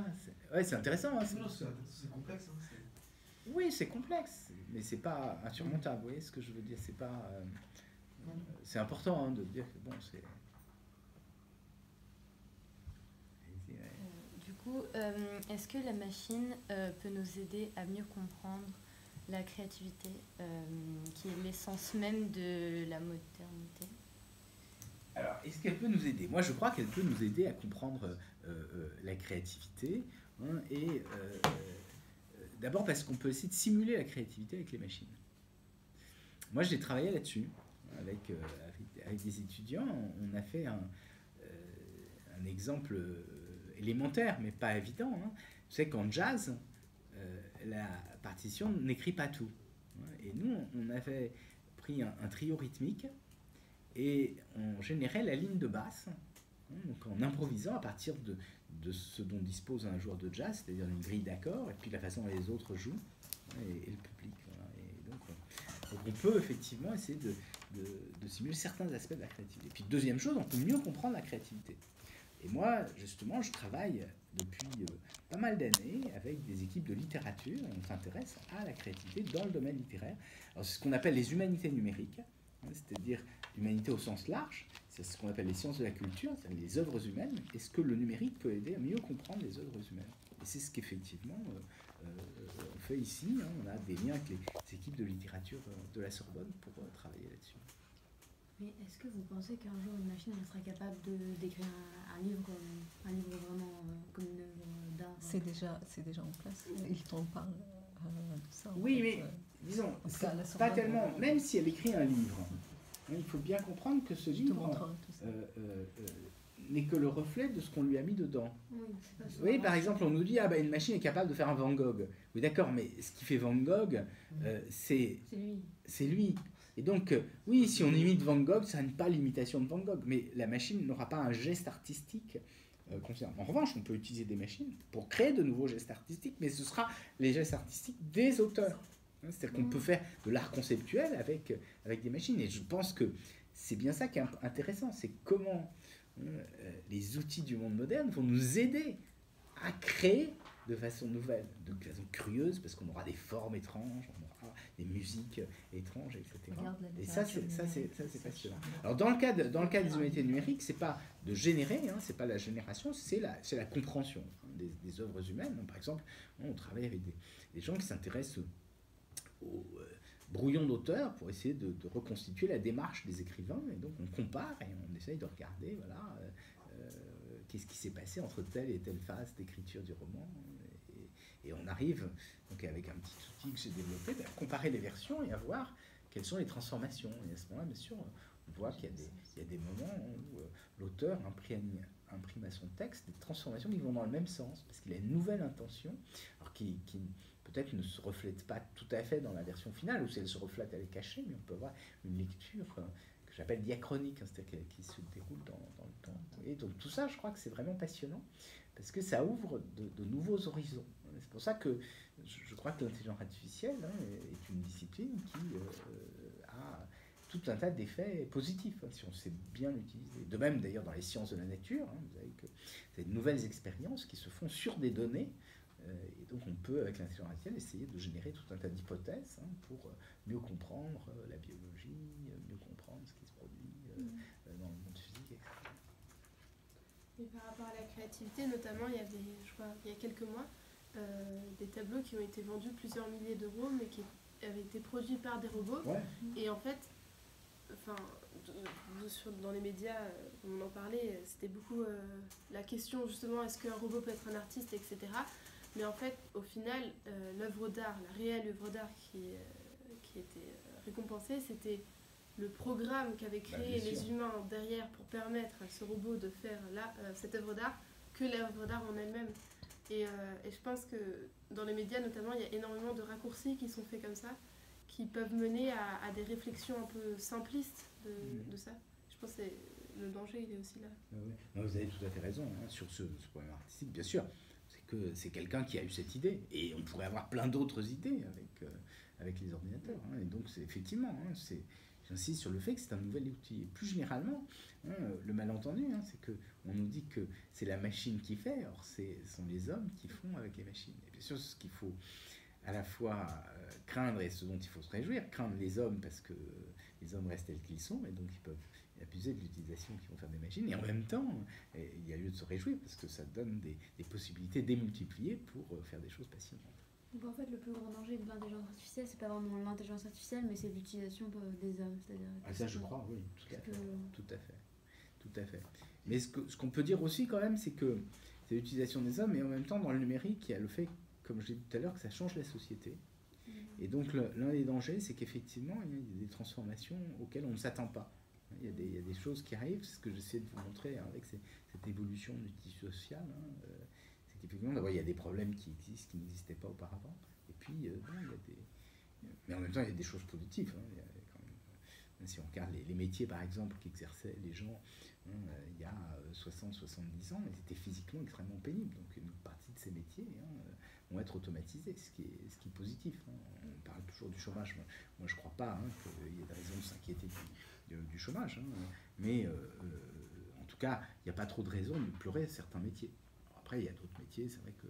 Ouais, c'est intéressant. Hein, c'est complexe. Hein, oui, c'est complexe, mais c'est pas insurmontable. Vous voyez ce que je veux dire ? C'est pas. C'est important hein, de dire que bon, c'est. Du coup, est-ce que la machine peut nous aider à mieux comprendre la créativité, qui est l'essence même de la modernité ? Alors, est-ce qu'elle peut nous aider ? Moi, je crois qu'elle peut nous aider à comprendre la créativité. Hein, et d'abord parce qu'on peut essayer de simuler la créativité avec les machines. Moi, j'ai travaillé là-dessus avec des étudiants. On a fait un exemple élémentaire, mais pas évident. Hein. Vous savez qu'en jazz, la partition n'écrit pas tout. Et nous, on avait pris un trio rythmique et on générait la ligne de basse, donc en improvisant à partir de ce dont dispose un joueur de jazz, c'est-à-dire une grille d'accords, et puis la façon dont les autres jouent, et le public. Voilà. Et donc on peut effectivement essayer de simuler certains aspects de la créativité. Et puis deuxième chose, on peut mieux comprendre la créativité. Et moi, justement, je travaille depuis pas mal d'années avec des équipes de littérature, et on s'intéresse à la créativité dans le domaine littéraire. Alors, c'est ce qu'on appelle les humanités numériques, c'est-à-dire l'humanité au sens large, c'est ce qu'on appelle les sciences de la culture, c'est-à-dire les œuvres humaines. Est-ce que le numérique peut aider à mieux comprendre les œuvres humaines ? Et c'est ce qu'effectivement on fait ici. Hein, on a des liens avec les équipes de littérature de la Sorbonne pour travailler là-dessus. Mais est-ce que vous pensez qu'un jour une machine elle sera capable d'écrire un livre vraiment comme une œuvre d'art ? C'est déjà en place. Ils t'en parlent de ça. Oui, mais disons, c'est pas tellement. Même si elle écrit un livre, hein, il faut bien comprendre que ce livre n'est que le reflet de ce qu'on lui a mis dedans. Oui, par exemple, on nous dit une machine est capable de faire un Van Gogh. Oui, d'accord, mais ce qui fait Van Gogh, c'est lui. Et donc, oui, si on imite Van Gogh, ça n'est pas l'imitation de Van Gogh, mais la machine n'aura pas un geste artistique concernant. En revanche, on peut utiliser des machines pour créer de nouveaux gestes artistiques, mais ce sera les gestes artistiques des auteurs. C'est-à-dire qu'on peut faire de l'art conceptuel avec des machines. Et je pense que c'est bien ça qui est intéressant, c'est comment les outils du monde moderne vont nous aider à créer de façon nouvelle, de façon curieuse, parce qu'on aura des formes étranges, on aura des musiques étranges, etc. Et ça, c'est passionnant. Alors, dans le cas des humanités numériques, c'est pas de générer, hein, c'est pas la génération, c'est la compréhension des œuvres humaines. Par exemple, on travaille avec des gens qui s'intéressent aux brouillons d'auteurs pour essayer de reconstituer la démarche des écrivains, et donc on compare et on essaye de regarder, voilà, qu'est-ce qui s'est passé entre telle et telle phase d'écriture du roman, et on arrive donc avec un petit outil que j'ai développé à comparer les versions et à voir quelles sont les transformations. Et à ce moment-là, bien sûr, on voit qu'il y a des moments où l'auteur imprime à son texte des transformations qui vont dans le même sens, parce qu'il a une nouvelle intention, alors qui peut-être ne se reflète pas tout à fait dans la version finale, ou si elle se reflète, elle est cachée, mais on peut avoir une lecture que j'appelle diachronique, hein, c'est-à-dire qui se déroule dans le temps. Et donc tout ça, je crois que c'est vraiment passionnant, parce que ça ouvre de nouveaux horizons. C'est pour ça que je crois que l'intelligence artificielle est une discipline tout un tas d'effets positifs, si on sait bien l'utiliser. De même, d'ailleurs, dans les sciences de la nature, vous savez que c'est de nouvelles expériences qui se font sur des données, et donc on peut, avec l'intelligence artificielle, essayer de générer tout un tas d'hypothèses pour mieux comprendre la biologie, mieux comprendre ce qui se produit dans le monde physique, etc. Et par rapport à la créativité, notamment, il y a je crois, il y a quelques mois, des tableaux qui ont été vendus plusieurs milliers d'euros, mais qui avaient été produits par des robots. Ouais. Et en fait, enfin, dans les médias, on en parlait, c'était beaucoup la question justement, est-ce qu'un robot peut être un artiste, etc. Mais en fait, au final, l'œuvre d'art, la réelle œuvre d'art qui était récompensée, c'était le programme qu'avaient créé les humains derrière pour permettre à ce robot de faire cette œuvre d'art que l'œuvre d'art en elle-même. Et je pense que dans les médias notamment, il y a énormément de raccourcis qui sont faits comme ça, qui peuvent mener à des réflexions un peu simplistes de ça. Je pense que le danger, il est aussi là. Non, vous avez tout à fait raison sur ce problème artistique, bien sûr. C'est que c'est quelqu'un qui a eu cette idée. Et on pourrait avoir plein d'autres idées avec les ordinateurs. Et donc, c'est effectivement, j'insiste sur le fait que c'est un nouvel outil. Et plus généralement, le malentendu, c'est qu'on nous dit que c'est la machine qui fait, or ce sont les hommes qui font avec les machines. Et bien sûr, ce qu'il faut à la fois craindre et ce dont il faut se réjouir, craindre les hommes parce que les hommes restent tels qu'ils sont et donc ils peuvent abuser de l'utilisation qu'ils vont faire des machines, et en même temps, il y a lieu de se réjouir parce que ça donne des possibilités démultipliées pour faire des choses passionnantes. Donc en fait, le plus grand danger de l'intelligence artificielle, c'est pas vraiment l'intelligence artificielle, mais c'est l'utilisation des hommes. Ça, je crois, oui, tout à fait. Tout à fait. Mais ce qu'on peut dire aussi, quand même, c'est que c'est l'utilisation des hommes, et en même temps, dans le numérique, il y a le fait, comme je l'ai dit tout à l'heure, que ça change la société. Et donc, l'un des dangers, c'est qu'effectivement, il y a des transformations auxquelles on ne s'attend pas. Il y a des choses qui arrivent, c'est ce que j'essaie de vous montrer avec cette évolution du tissu social. C'est qu'effectivement, d'abord, il y a des problèmes qui existent, qui n'existaient pas auparavant. Et puis, mais en même temps, il y a des choses positives. Il y a quand même, si on regarde les métiers, par exemple, qu'exerçaient les gens il y a 60-70 ans, ils étaient physiquement extrêmement pénibles. Donc, une partie de ces métiers vont être automatisés, ce qui est positif. On parle toujours du chômage. Moi je ne crois pas qu'il y ait de raison de s'inquiéter du chômage. Mais en tout cas, il n'y a pas trop de raison de pleurer certains métiers. Alors après, il y a d'autres métiers, c'est vrai qu'on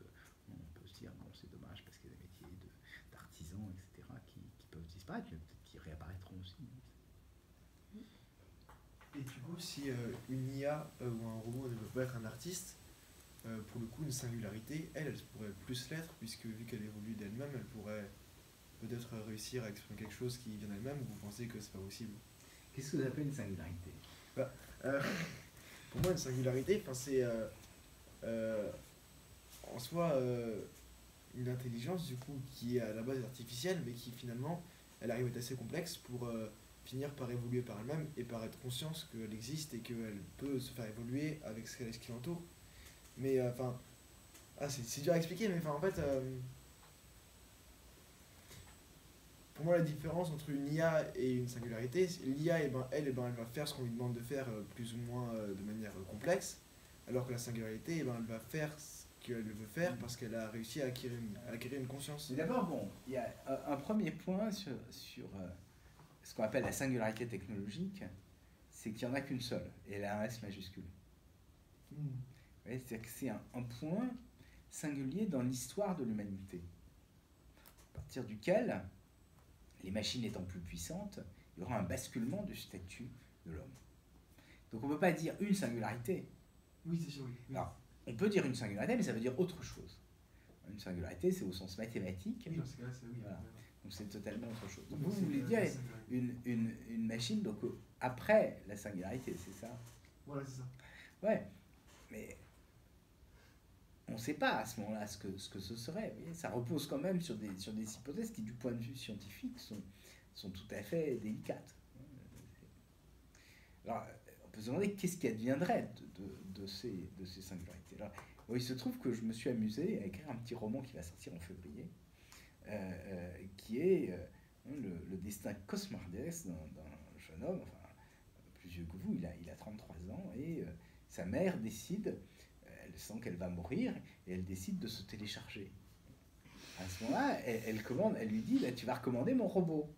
peut se dire, bon, c'est dommage parce qu'il y a des métiers d'artisans, etc., qui peuvent disparaître, mais peut-être qu'ils réapparaîtront aussi. Et du coup, si une IA ou un robot ne peut pas être un artiste, pour le coup, une singularité, elle pourrait plus l'être, puisque vu qu'elle évolue d'elle-même, elle pourrait peut-être réussir à exprimer quelque chose qui vient d'elle-même, ou vous pensez que c'est pas possible? Qu'est-ce que vous appelez une singularité? Pour moi, une singularité, c'est en soi une intelligence du coup qui à la base est artificielle, mais qui finalement, elle arrive à être assez complexe pour finir par évoluer par elle-même et par être conscience qu'elle existe et qu'elle peut se faire évoluer avec ce qui l'entoure. Mais c'est dur à expliquer, mais en fait, pour moi, la différence entre une IA et une singularité, l'IA, elle va faire ce qu'on lui demande de faire plus ou moins de manière complexe, alors que la singularité, elle va faire ce qu'elle veut faire parce qu'elle a réussi à acquérir une conscience. D'abord, il y a un premier point sur ce qu'on appelle la singularité technologique, c'est qu'il n'y en a qu'une seule, et elle a un S majuscule. C'est-à-dire que c'est un point singulier dans l'histoire de l'humanité, à partir duquel, les machines étant plus puissantes, il y aura un basculement du statut de l'homme. Donc on ne peut pas dire une singularité. Oui, c'est sûr. Oui. Alors, on peut dire une singularité, mais ça veut dire autre chose. Une singularité, c'est au sens mathématique. Oui, dans ce cas-là, c'est oui. Voilà. Donc c'est totalement autre chose. Donc, vous voulez dire une machine donc après la singularité, c'est ça? Voilà, c'est ça. Ouais, mais on ne sait pas à ce moment-là ce que ce serait. Vous voyez, ça repose quand même sur des hypothèses qui, du point de vue scientifique, sont tout à fait délicates. Alors, on peut se demander qu'est-ce qui adviendrait de ces singularités. Alors, bon, il se trouve que je me suis amusé à écrire un petit roman qui va sortir en février, qui est le destin cauchemardesque d'un jeune homme, enfin, plus vieux que vous, il a 33 ans, et sa mère décide, elle sent qu'elle va mourir, et elle décide de se télécharger. À ce moment-là, elle lui dit, tu vas recommander mon robot.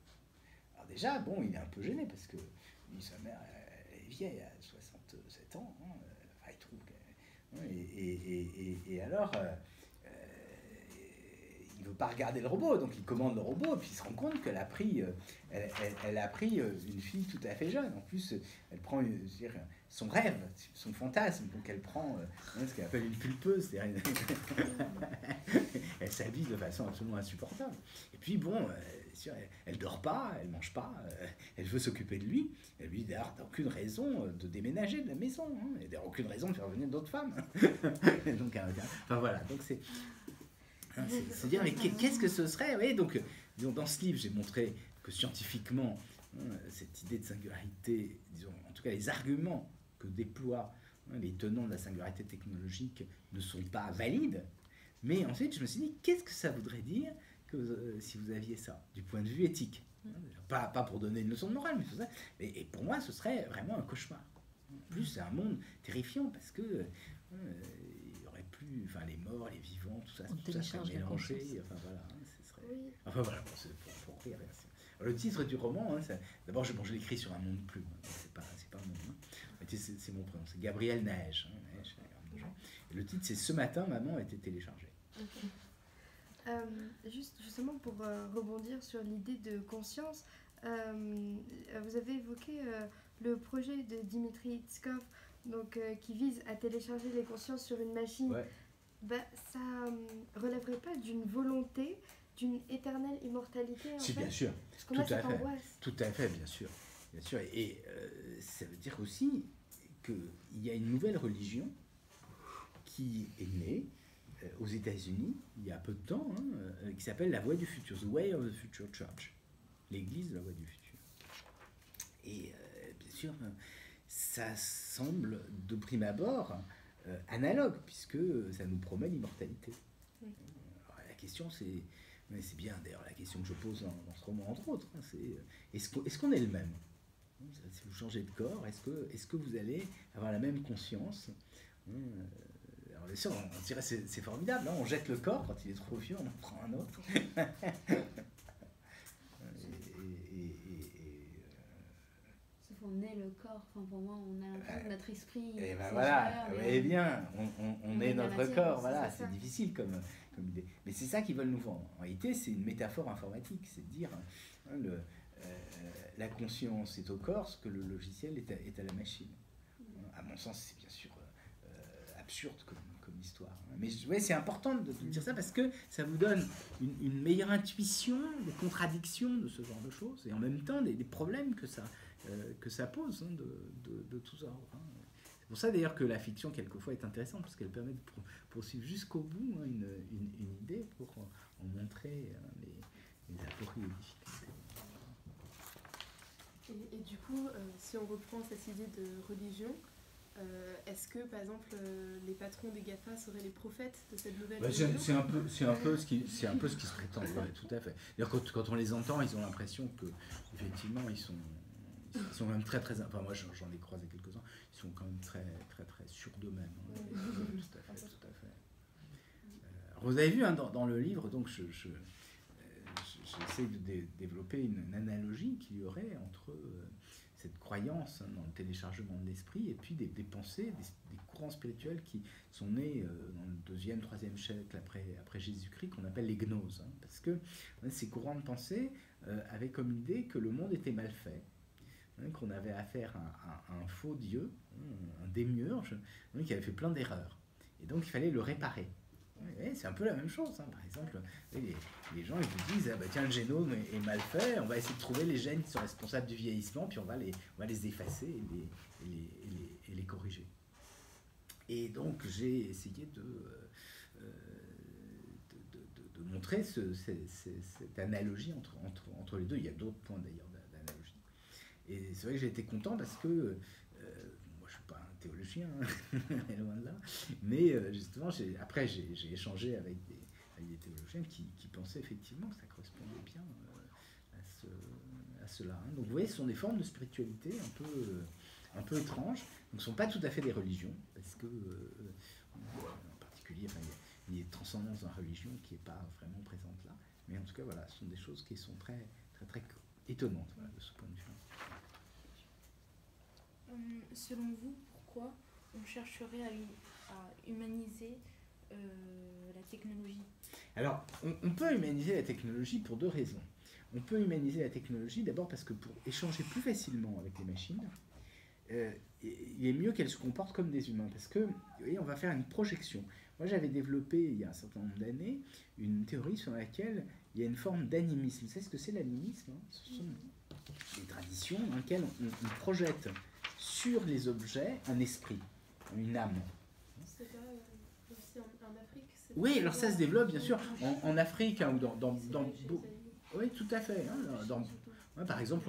Alors déjà, bon, il est un peu gêné parce que sa mère, elle est vieille, à 67 ans. Hein, enfin, il trouve et alors, il ne veut pas regarder le robot, donc il commande le robot, et puis il se rend compte qu'elle a pris, elle a pris une fille tout à fait jeune. En plus, elle prend son rêve, son fantasme, donc elle prend ce qu'elle appelle une pulpeuse, c'est-à-dire elle s'habille de façon absolument insupportable. Et puis bon, elle dort pas, elle mange pas, elle veut s'occuper de lui. Elle lui dit d'ailleurs, t'as aucune raison de déménager de la maison, hein, et d'ailleurs aucune raison de faire venir d'autres femmes. Donc, enfin voilà, donc c'est dire, mais qu'est-ce que ce serait? Oui, donc dans ce livre, j'ai montré que scientifiquement, cette idée de singularité, disons, en tout cas les arguments que déploient les tenants de la singularité technologique ne sont pas valides. Mais ensuite, je me suis dit, qu'est-ce que ça voudrait dire que si vous aviez ça, du point de vue éthique? Pas pour donner une leçon de morale, mais tout ça. Et pour moi, ce serait vraiment un cauchemar. En plus, c'est un monde terrifiant parce que il y aurait plus, enfin, les morts, les vivants, tout ça serait mélangé. Enfin voilà, ce serait. Oui. Enfin voilà, bon, c'est pour rire. Alors, le titre du roman, d'abord, je l'écris sur un nom de plume. C'est pas un nom. Hein. C'est mon prénom, c'est Gabriel Neige. Neige, et le titre, c'est Ce matin, maman a été téléchargée. Okay. Justement pour rebondir sur l'idée de conscience, vous avez évoqué le projet de Dimitri Tskov, donc, qui vise à télécharger les consciences sur une machine. Ouais. Ça relèverait pas d'une volonté d'une éternelle immortalité en fait? Bien sûr, parce qu'on a cette angoisse. Tout à fait, bien sûr. Et ça veut dire aussi qu'il y a une nouvelle religion qui est née aux États-Unis il y a peu de temps, qui s'appelle la Voie du Futur, The Way of the Future Church, l'Église de la Voie du Futur. Et bien sûr, ça semble de prime abord analogue, puisque ça nous promet l'immortalité. Oui. Alors, la question, c'est bien d'ailleurs la question que je pose dans ce roman, entre autres, c'est est-ce qu'on est le même? Si vous changez de corps, est-ce que vous allez avoir la même conscience? Alors bien sûr, on dirait c'est formidable, hein, on jette le corps, quand il est trop vieux, on en prend un autre. Sauf on est le corps, enfin pour moi on a l'impression que notre esprit. Et ben voilà, oui, bien, on est notre matière, corps, voilà, c'est difficile comme idée. Mais c'est ça qu'ils veulent nous vendre. En réalité, c'est une métaphore informatique, c'est de dire la conscience est au corps, ce que le logiciel est à la machine. À mon sens, c'est bien sûr absurde comme histoire. Mais ouais, c'est important de dire ça parce que ça vous donne une meilleure intuition des contradictions de ce genre de choses et en même temps des problèmes que ça pose de tous ordres. C'est pour ça d'ailleurs que la fiction quelquefois est intéressante parce qu'elle permet de poursuivre jusqu'au bout une idée pour en montrer les apories et les difficultés. Et du coup, si on reprend cette idée de religion, est-ce que, par exemple, les patrons des GAFA seraient les prophètes de cette nouvelle religion? C'est un peu ce qui se prétend, ouais, tout à fait. Quand on les entend, ils ont l'impression que effectivement ils sont quand même très très. Enfin moi j'en ai croisé quelques-uns. Ils sont quand même très très très sûrs d'eux-mêmes. Hein. Tout à fait. Alors, vous avez vu dans le livre, donc j'essaie de développer une analogie qu'il y aurait entre cette croyance dans le téléchargement de l'esprit et puis des pensées, des courants spirituels qui sont nés dans le 2e, 3e siècle après Jésus-Christ, qu'on appelle les gnoses. Parce que ces courants de pensée avaient comme idée que le monde était mal fait, qu'on avait affaire à un faux dieu, un démiurge, qui avait fait plein d'erreurs. Et donc il fallait le réparer. Et c'est un peu la même chose, hein. Par exemple, les gens ils vous disent tiens, le génome est mal fait, on va essayer de trouver les gènes qui sont responsables du vieillissement, puis on va les effacer et les corriger. Et donc j'ai essayé de montrer cette analogie entre les deux. Il y a d'autres points d'ailleurs d'analogie. Et c'est vrai que j'ai été content parce que moi je suis pas un théologien, loin de là, mais justement après j'ai échangé avec des théologiens qui pensaient effectivement que ça correspondait bien à cela. Donc vous voyez, ce sont des formes de spiritualité un peu étranges, donc ce ne sont pas tout à fait des religions, parce que en particulier il y a une transcendance dans la religion qui n'est pas vraiment présente là, mais en tout cas voilà, ce sont des choses qui sont très très très étonnante voilà, de ce point de vue. Selon vous, pourquoi on chercherait à humaniser la technologie? Alors, on peut humaniser la technologie pour deux raisons. On peut humaniser la technologie d'abord parce que pour échanger plus facilement avec les machines, il est mieux qu'elles se comportent comme des humains. Parce que, vous voyez, on va faire une projection. Moi, j'avais développé, il y a un certain nombre d'années, une théorie sur laquelle il y a une forme d'animisme. Vous savez ce que c'est l'animisme, hein? Ce sont des traditions dans lesquelles on projette sur les objets un esprit, une âme. C'est pas aussi en Afrique? Oui, alors ça se développe bien sûr en Afrique, hein, ou dans oui, tout à fait. Hein, par exemple,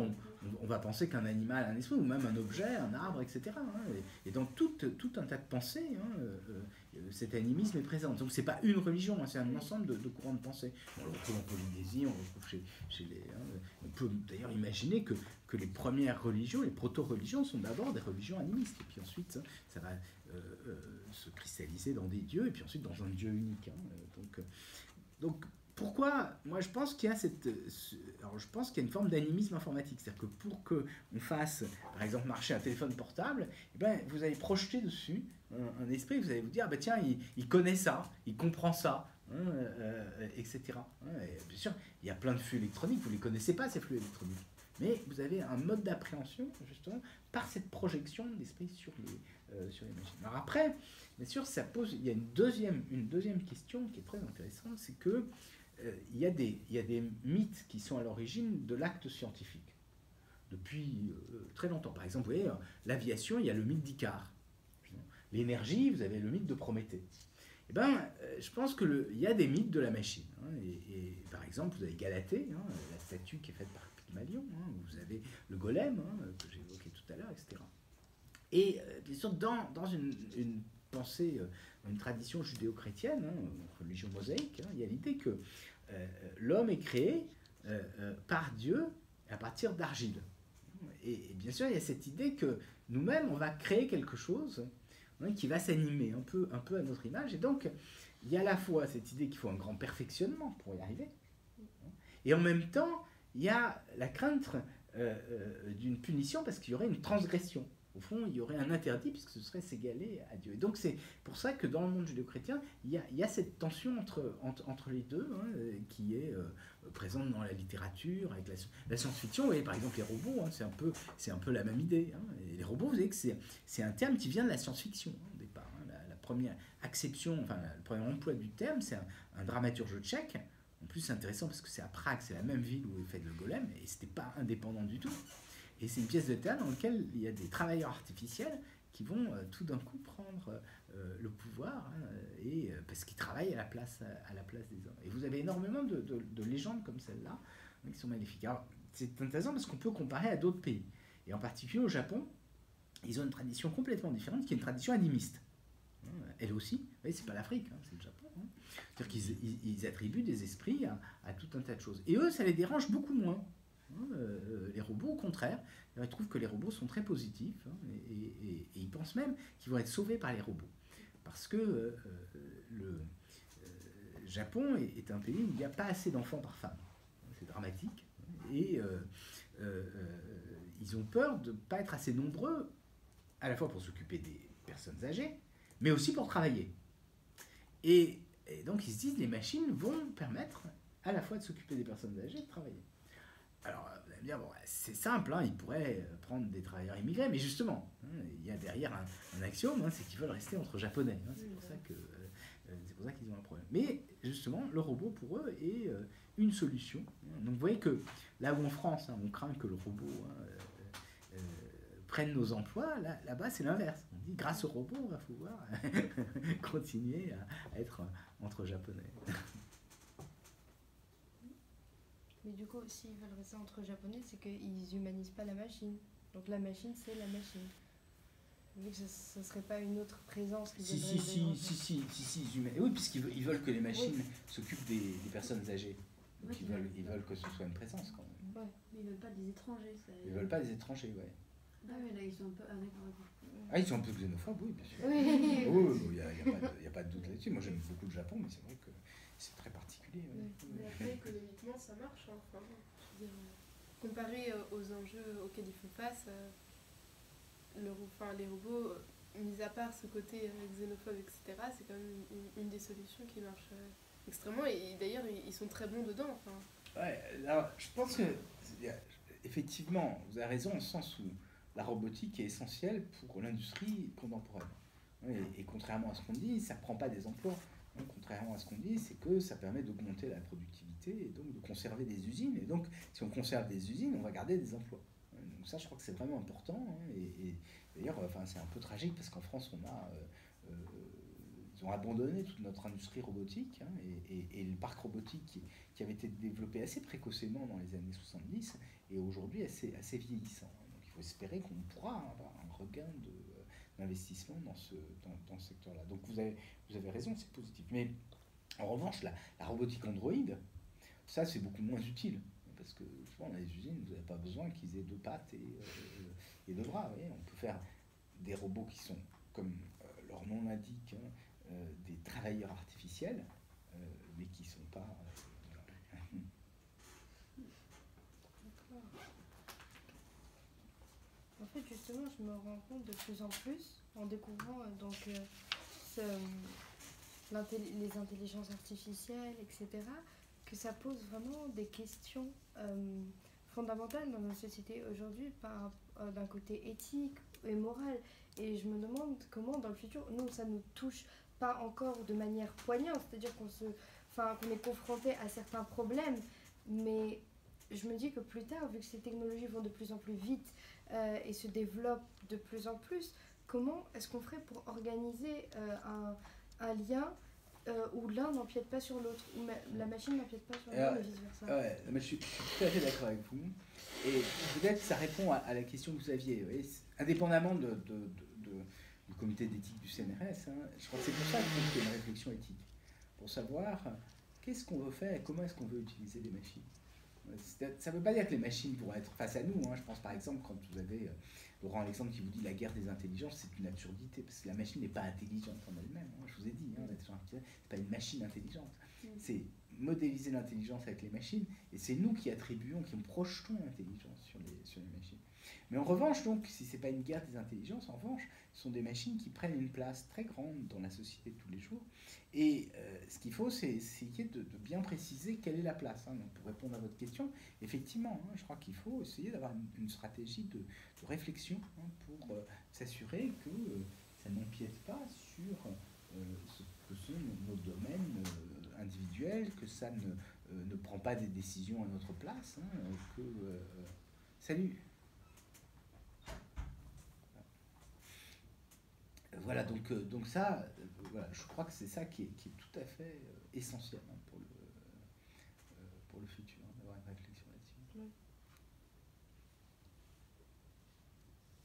on va penser qu'un animal a un esprit, ou même un objet, un arbre, etc. Hein, et dans tout un tas de pensées, hein, cet animisme est présent. Donc c'est pas une religion, hein, c'est un ensemble de courants de pensée. On le retrouve en Polynésie, on le retrouve chez les... Hein, on peut d'ailleurs imaginer que les premières religions, les proto-religions, sont d'abord des religions animistes. Et puis ensuite, ça va se cristalliser dans des dieux, et puis ensuite dans un dieu unique. Hein, donc pourquoi? Moi, je pense qu'il y a je pense qu'il y a une forme d'animisme informatique. C'est-à-dire que pour qu'on fasse, par exemple, marcher un téléphone portable, eh ben, vous allez projeter dessus un esprit, vous allez vous dire, ah ben, tiens, il connaît ça, il comprend ça, hein, etc. Et bien sûr, il y a plein de flux électroniques, vous ne les connaissez pas, ces flux électroniques. Mais vous avez un mode d'appréhension, justement, par cette projection d'esprit sur les machines. Alors après, bien sûr, ça pose, il y a une deuxième question qui est très intéressante, c'est que il y a des mythes qui sont à l'origine de l'acte scientifique depuis très longtemps. Par exemple, vous voyez, l'aviation, il y a le mythe d'Icare. L'énergie, vous avez le mythe de Prométhée. Eh ben, je pense qu'il y a des mythes de la machine. Hein, et par exemple, vous avez Galatée, hein, la statue qui est faite par Pygmalion, hein, vous avez le golem, hein, que j'ai évoqué tout à l'heure, etc. Et bien sûr, dans une pensée, une tradition judéo-chrétienne, hein, une religion mosaïque, hein, il y a l'idée que l'homme est créé par Dieu à partir d'argile. Et bien sûr, il y a cette idée que nous-mêmes, on va créer quelque chose, hein, qui va s'animer un peu à notre image. Et donc, il y a à la fois cette idée qu'il faut un grand perfectionnement pour y arriver, hein, et en même temps, il y a la crainte d'une punition parce qu'il y aurait une transgression. Au fond, il y aurait un interdit puisque ce serait s'égaler à Dieu. Et donc c'est pour ça que dans le monde judéo-chrétien, il y a cette tension entre les deux, hein, qui est présente dans la littérature, avec la science-fiction. Vous voyez, par exemple, les robots, hein, c'est un peu la même idée. Hein. Et les robots, vous savez que c'est un terme qui vient de la science-fiction, hein, au départ. Hein. La première acception, enfin le premier emploi du terme, c'est un dramaturge tchèque. En plus, c'est intéressant parce que c'est à Prague, c'est la même ville où est fait le golem, et c'était pas indépendant du tout. Et c'est une pièce de théâtre dans laquelle il y a des travailleurs artificiels qui vont tout d'un coup prendre le pouvoir, hein, parce qu'ils travaillent à la place des hommes. Et vous avez énormément de légendes comme celle-là, hein, qui sont magnifiques. Alors, c'est intéressant parce qu'on peut comparer à d'autres pays. Et en particulier au Japon, ils ont une tradition complètement différente, qui est une tradition animiste. Hein, elle aussi, vous voyez, c'est pas l'Afrique, hein, c'est le Japon. Hein. C'est-à-dire qu'ils attribuent des esprits à tout un tas de choses. Et eux, ça les dérange beaucoup moins. Les robots, au contraire, ils trouvent que les robots sont très positifs, hein, et ils pensent même qu'ils vont être sauvés par les robots. Parce que le Japon est un pays où il n'y a pas assez d'enfants par femme. C'est dramatique. Et ils ont peur de ne pas être assez nombreux, à la fois pour s'occuper des personnes âgées, mais aussi pour travailler. Et donc ils se disent, les machines vont permettre à la fois de s'occuper des personnes âgées et de travailler. Alors, vous allez me dire, bon, c'est simple, hein, ils pourraient prendre des travailleurs immigrés, mais justement, hein, il y a derrière un axiome, hein, c'est qu'ils veulent rester entre japonais. Hein, c'est pour ça qu'ils ont un problème. Mais justement, le robot, pour eux, est une solution. Donc vous voyez que là où en France, hein, on craint que le robot prenne nos emplois, là-bas, c'est l'inverse. On dit, grâce au robot, on va pouvoir continuer à être entre japonais. Mais du coup, s'ils veulent rester entre japonais, c'est qu'ils humanisent pas la machine. Donc la machine, c'est la machine. Vu que ce serait pas une autre présence qui oui, puisqu'ils veulent que les machines s'occupent des personnes âgées. Donc ils veulent que ce soit une présence quand même. Ouais, mais ils veulent pas des étrangers. Ils veulent pas des étrangers, ouais. Ah ouais, là ils sont un peu... Ah, ils sont un peu xénophobes, oui, bien sûr. Oui. Il n'y a pas de doute là-dessus. Moi j'aime beaucoup le Japon, mais c'est vrai que c'est très particulier. Ouais. Mais après, économiquement, ça marche. Hein. Enfin, je veux dire, comparé aux enjeux auxquels ils font face, les robots, mis à part ce côté xénophobe, etc., c'est quand même une des solutions qui marche extrêmement. Et d'ailleurs, ils sont très bons dedans. Enfin. Ouais, alors, je pense que, effectivement, vous avez raison, au sens où la robotique est essentielle pour l'industrie contemporaine. Et contrairement à ce qu'on dit, ça ne prend pas des emplois. Contrairement à ce qu'on dit, c'est que ça permet d'augmenter la productivité et donc de conserver des usines. Et donc, si on conserve des usines, on va garder des emplois. Donc ça, je crois que c'est vraiment important. Et d'ailleurs, c'est un peu tragique parce qu'en France, ils ont abandonné toute notre industrie robotique. Et le parc robotique qui avait été développé assez précocement dans les années 70 est aujourd'hui assez vieillissant. Donc il faut espérer qu'on pourra avoir un regain d'investissement dans ce secteur-là. Donc vous avez raison, c'est positif. Mais en revanche, la robotique Android, ça c'est beaucoup moins utile. Parce que souvent dans les usines, vous n'avez pas besoin qu'ils aient 2 pattes et 2 bras. Vous voyez, on peut faire des robots qui sont, comme leur nom l'indique, des travailleurs artificiels, mais qui ne sont pas... En fait, justement, je me rends compte de plus en plus, en découvrant les intelligences artificielles, etc., que ça pose vraiment des questions fondamentales dans nos sociétés aujourd'hui, d'un côté éthique et moral. Et je me demande comment, dans le futur, nous, ça ne nous touche pas encore de manière poignante, c'est-à-dire qu'on est confronté à certains problèmes, mais je me dis que plus tard, vu que ces technologies vont de plus en plus vite et se développent de plus en plus, comment est-ce qu'on ferait pour organiser un lien où l'un n'empiète pas sur l'autre, où la machine n'empiète pas sur l'autre et vice-versa. Ouais, je suis tout à fait d'accord avec vous. Et peut-être que ça répond à la question que vous aviez. Vous voyez, indépendamment du comité d'éthique du CNRS, je crois que c'est pour ça qu'il y a une réflexion éthique. Pour savoir qu'est-ce qu'on veut faire et comment est-ce qu'on veut utiliser les machines. Ça ne veut pas dire que les machines pourraient être face à nous. Je pense par exemple, quand vous avez Laurent Alexandre qui vous dit la guerre des intelligences, c'est une absurdité, parce que la machine n'est pas intelligente en elle-même. Je vous ai dit, c'est pas une machine intelligente. C'est modéliser l'intelligence avec les machines, et c'est nous qui attribuons, qui projetons l'intelligence sur les machines. Mais en revanche, donc, si ce n'est pas une guerre des intelligences, en revanche, ce sont des machines qui prennent une place très grande dans la société de tous les jours. Et ce qu'il faut, c'est essayer de bien préciser quelle est la place. Donc, pour répondre à votre question, effectivement, je crois qu'il faut essayer d'avoir une stratégie de réflexion pour s'assurer que ça n'empiète pas sur ce que sont nos domaines individuels, que ça ne prend pas des décisions à notre place. Salut. Voilà, donc ça, voilà, je crois que c'est ça qui est tout à fait essentiel pour le futur, d'avoir une réflexion là-dessus.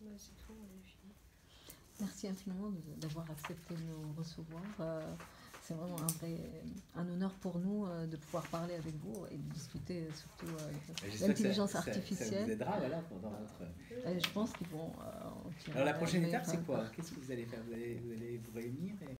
Oui. C'est tout, on est fini. Merci infiniment d'avoir accepté de nous recevoir. C'est vraiment un honneur pour nous de pouvoir parler avec vous et de discuter surtout l'intelligence artificielle. Ça vous aidera, voilà, pendant votre... je pense qu'ils vont... Alors la prochaine étape, c'est quoi? Qu'est-ce que vous allez faire? Vous allez vous réunir